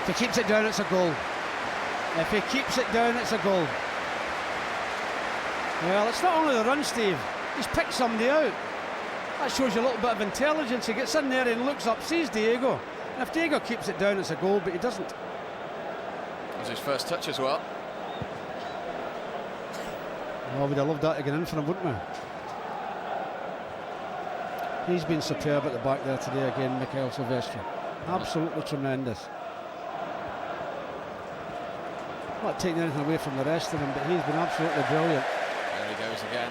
[SPEAKER 2] If he keeps it down, it's a goal. If he keeps it down, it's a goal. Well, it's not only the run, Steve. He's picked somebody out. That shows you a little bit of intelligence. He gets in there and looks up, sees Diego. And if Diego keeps it down, it's a goal, but he doesn't.
[SPEAKER 1] It was his first touch as well.
[SPEAKER 2] Oh, we'd have loved that to get in for him, wouldn't we? He's been superb at the back there today again, Mikel Silvestre. Absolutely tremendous. Not taking anything away from the rest of them, but he's been absolutely brilliant.
[SPEAKER 1] There he goes again.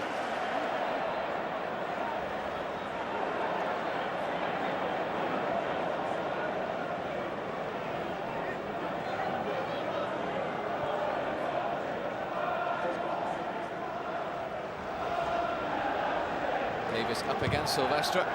[SPEAKER 1] Davis up against Silvestre.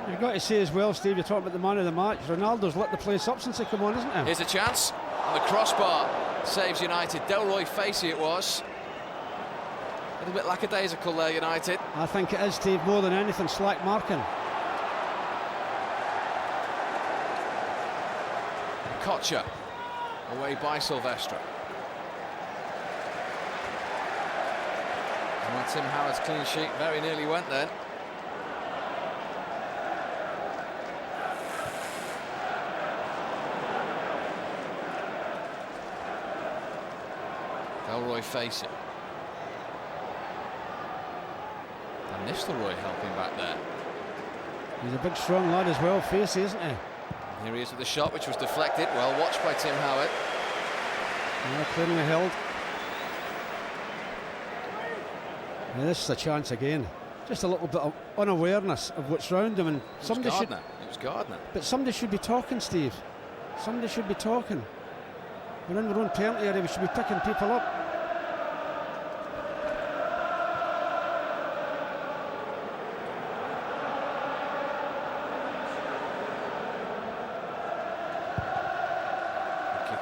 [SPEAKER 2] You've got to say as well, Steve, you're talking about the man of the match. Ronaldo's lit the place up since he came on, isn't he?
[SPEAKER 1] Here's a chance, and the crossbar saves United. Delroy Facey it was. A little bit lackadaisical there, United.
[SPEAKER 2] I think it is, Steve, more than anything, slack marking.
[SPEAKER 1] Kocha away by Silvestre. And Tim Howard's clean sheet very nearly went then. Delroy Facey. And Nistelrooy helping back there.
[SPEAKER 2] He's a big strong lad as well, Facey, isn't he?
[SPEAKER 1] And here he is with the shot, which was deflected. Well watched by Tim Howard.
[SPEAKER 2] Yeah, clearly held. And this is a chance again. Just a little bit of unawareness of what's round him, and somebody should.
[SPEAKER 1] It was Gardner.
[SPEAKER 2] But somebody should be talking, Steve. Somebody should be talking. We're in our own penalty area. We should be picking people up.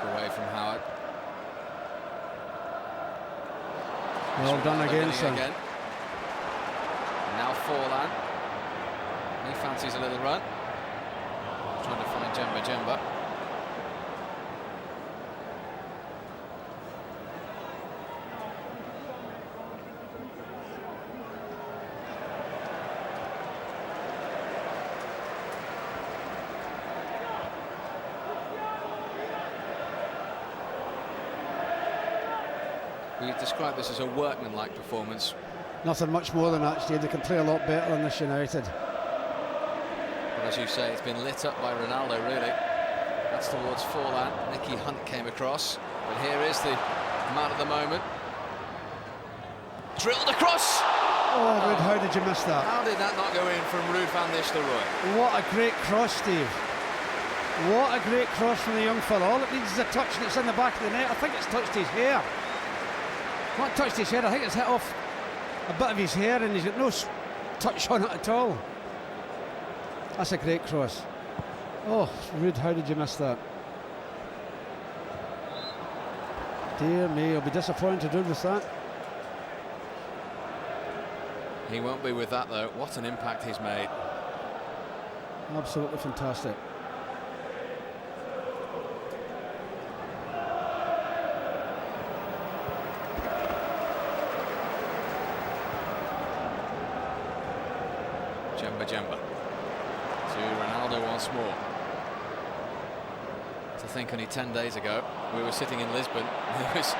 [SPEAKER 1] Away from Howard.
[SPEAKER 2] Well done again, son.
[SPEAKER 1] Again. And now Forlan. He fancies a little run. Trying to find Jemba. We describe this as a workmanlike performance.
[SPEAKER 2] Nothing much more than that, Steve. They can play a lot better than this United.
[SPEAKER 1] But as you say, it's been lit up by Ronaldo, really. That's towards Forlan. Nicky Hunt came across. But here is the man of the moment. Drilled across!
[SPEAKER 2] Oh, Ruud, how did you miss that?
[SPEAKER 1] How did that not go in from Ruud van Nistelrooy?
[SPEAKER 2] What a great cross, Steve. What a great cross from the young fella. All it needs is a touch and it's in the back of the net. I think it's touched his hair. Not touched his hair, I think it's hit off a bit of his hair and he's got no touch on it at all. That's a great cross. Oh, Ruud, how did you miss that? Dear me, I'll be disappointed with that.
[SPEAKER 1] He won't be with that, though. What an impact he's made.
[SPEAKER 2] Absolutely fantastic.
[SPEAKER 1] Jemba to Ronaldo once more. To think only 10 days ago we were sitting in Lisbon and he was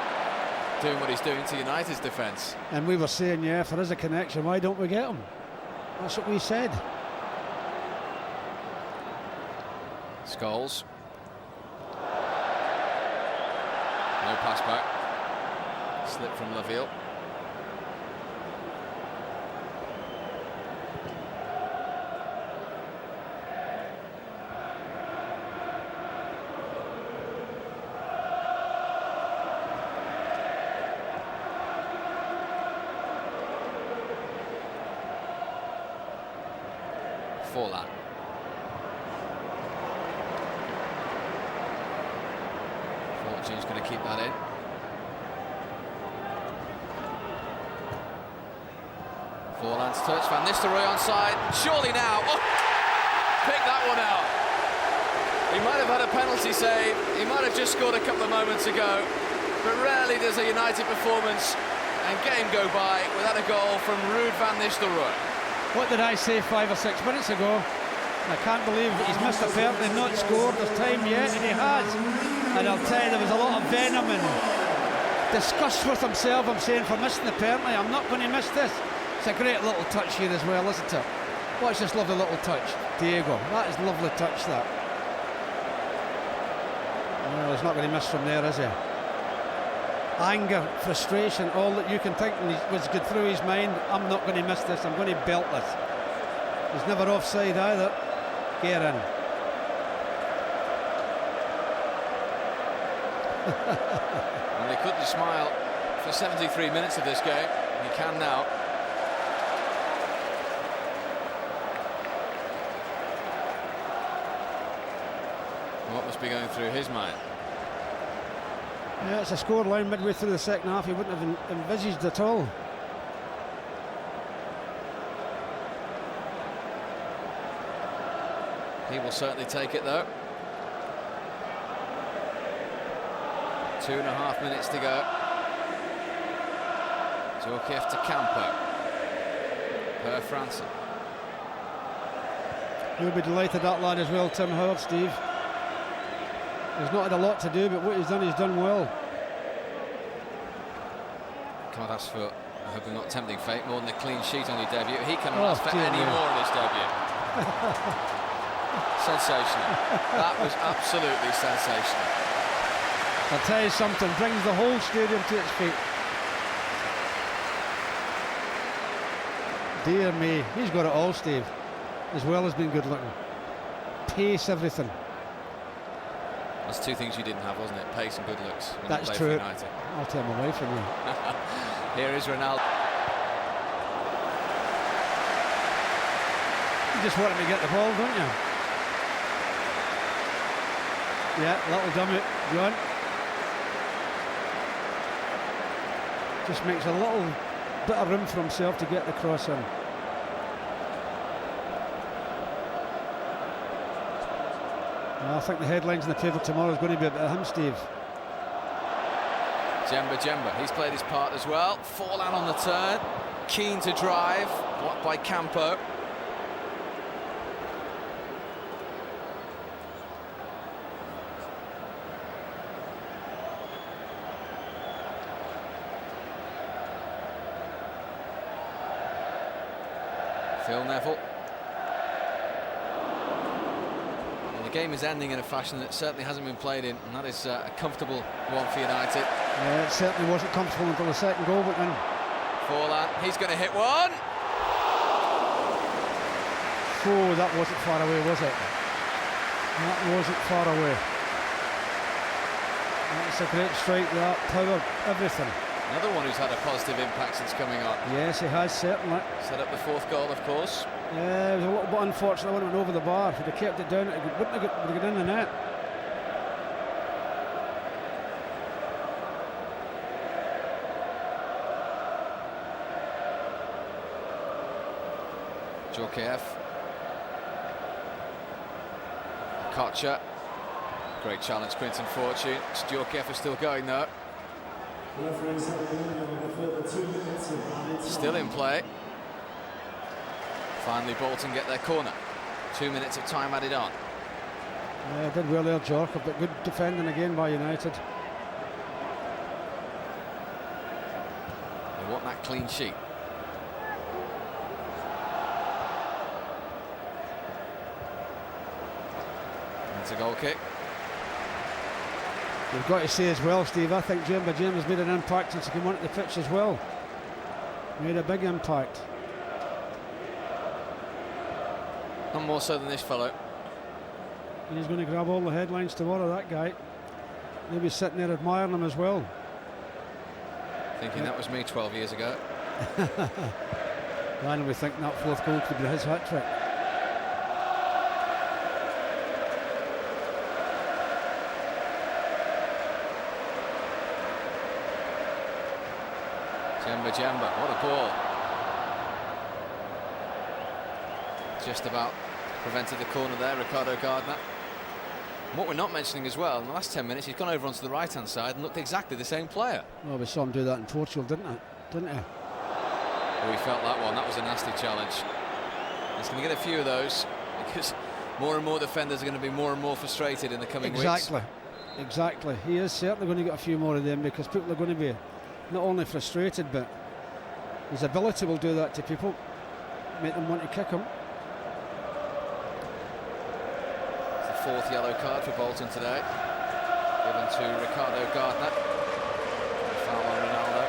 [SPEAKER 1] doing what he's doing to United's defence. And
[SPEAKER 2] we were saying, yeah, if there is a connection, why don't we get him? That's what we said.
[SPEAKER 1] Scholes. No pass back. Slip from Laville. Forlan. Fortune's going to keep that in. Forlan's touch, Van Nistelrooy onside. Surely now. Oh, pick that one out. He might have had a penalty save. He might have just scored a couple of moments ago. But rarely does a United performance and game go by without a goal from Ruud van Nistelrooy.
[SPEAKER 2] What did I say 5 or 6 minutes ago? I can't believe he's missed a penalty and not scored. There's time yet, and he has. And I'll tell you, there was a lot of venom and disgust with himself, I'm saying, for missing the penalty. I'm not going to miss this. It's a great little touch here as well, isn't it? Watch this lovely little touch. Diego, that is lovely touch, that. Well, he's not going to miss from there, is he? Anger, frustration, all that you can think was good through his mind. I'm not going to miss this, I'm going to belt this. He's never offside either. Get in.
[SPEAKER 1] Well, he couldn't smile for 73 minutes of this game. He can now. What must be going through his mind?
[SPEAKER 2] Yeah, it's a scoreline midway through the second half he wouldn't have envisaged at all.
[SPEAKER 1] He will certainly take it, though. 2.5 minutes to go. Djorkaeff to Campo. Per Franson.
[SPEAKER 2] You'll be delighted that lad as well, Tim Howard, Steve. He's not had a lot to do, but what he's done well.
[SPEAKER 1] Can't ask for, I hope I'm not tempting fate, more than a clean sheet on your debut. He cannot ask for any more in his debut. Sensational. That was absolutely sensational.
[SPEAKER 2] I'll tell you something, brings the whole stadium to its feet. Dear me, he's got it all, Steve. As well as being good looking. Pace, everything.
[SPEAKER 1] That's two things you didn't have, wasn't it? Pace and good looks.
[SPEAKER 2] That's true. I'll take him away from you.
[SPEAKER 1] Here is Ronaldo.
[SPEAKER 2] You just want him to get the ball, don't you? Yeah, little dummy. Go on. Just makes a little bit of room for himself to get the cross in. I think the headlines in the paper tomorrow is going to be about him, Steve.
[SPEAKER 1] Jemba, he's played his part as well. Forlan on the turn, keen to drive, blocked by Campo. Phil Neville. Well, the game is ending in a fashion that certainly hasn't been played in, and that is a comfortable one for United.
[SPEAKER 2] Yeah, it certainly wasn't comfortable until the second goal went in.
[SPEAKER 1] Forlan, he's going to hit one.
[SPEAKER 2] Oh, that wasn't far away, was it? That wasn't far away. That's a great strike, that power, everything.
[SPEAKER 1] Another one who's had a positive impact since coming on.
[SPEAKER 2] Yes, he has, certainly.
[SPEAKER 1] Set up the fourth goal, of course.
[SPEAKER 2] Yeah, it was a little bit unfortunate when it went over the bar. If he'd have kept it down, it wouldn't have got in the net.
[SPEAKER 1] Djorkaeff. Kocher. Great challenge, Quinton Fortune. Djorkaeff is still going though. Still in play. Finally Bolton get their corner. 2 minutes of time added on.
[SPEAKER 2] Yeah, did well there, Djorkaeff, but good defending again by United.
[SPEAKER 1] They want that clean sheet. It's a goal kick.
[SPEAKER 2] You've got to say as well, Steve, I think James has made an impact since he came onto the pitch as well. Made a big impact.
[SPEAKER 1] Not more so than this fellow.
[SPEAKER 2] And he's going to grab all the headlines tomorrow, that guy. Maybe sitting there admiring him as well.
[SPEAKER 1] Thinking that was me 12 years ago.
[SPEAKER 2] And we think that fourth goal could be his hat-trick.
[SPEAKER 1] Jemba, what a ball. Just about prevented the corner there, Ricardo Gardner. And what we're not mentioning as well, in the last 10 minutes, he's gone over onto the right-hand side and looked exactly the same player.
[SPEAKER 2] Well, we saw him do that in Portugal, didn't he?
[SPEAKER 1] Oh, he felt that one. That was a nasty challenge. He's going to get a few of those because more and more defenders are going to be more and more frustrated in the coming weeks.
[SPEAKER 2] Exactly. He is certainly going to get a few more of them because people are going to be not only frustrated, but his ability will do that to people, make them want to kick him.
[SPEAKER 1] It's the fourth yellow card for Bolton today, given to Ricardo Gardner. Foul on Ronaldo.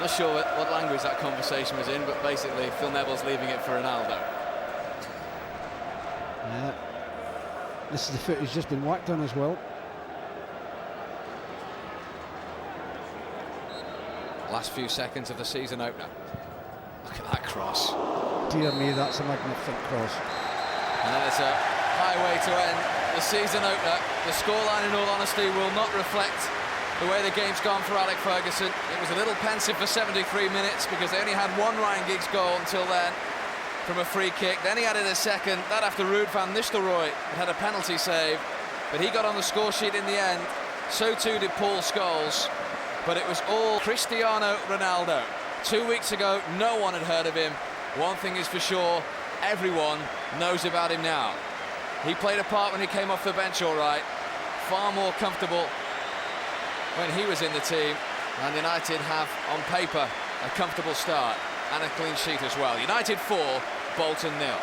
[SPEAKER 1] Not sure what language that conversation was in, but basically Phil Neville's leaving it for Ronaldo.
[SPEAKER 2] Yeah. This is the foot he's just been whacked on as well.
[SPEAKER 1] Last few seconds of the season opener. Look at that cross.
[SPEAKER 2] Dear me, that's a magnificent cross.
[SPEAKER 1] And then it's a highway to end the season opener. The scoreline, in all honesty, will not reflect the way the game's gone for Alec Ferguson. It was a little pensive for 73 minutes because they only had one Ryan Giggs goal until then from a free kick. Then he added a second, that after Ruud van Nistelrooy had a penalty save, but he got on the score sheet in the end. So too did Paul Scholes. But it was all Cristiano Ronaldo. 2 weeks ago, no one had heard of him. One thing is for sure, everyone knows about him now. He played a part when he came off the bench, all right. Far more comfortable when he was in the team. And United have, on paper, a comfortable start and a clean sheet as well. United 4, Bolton 0.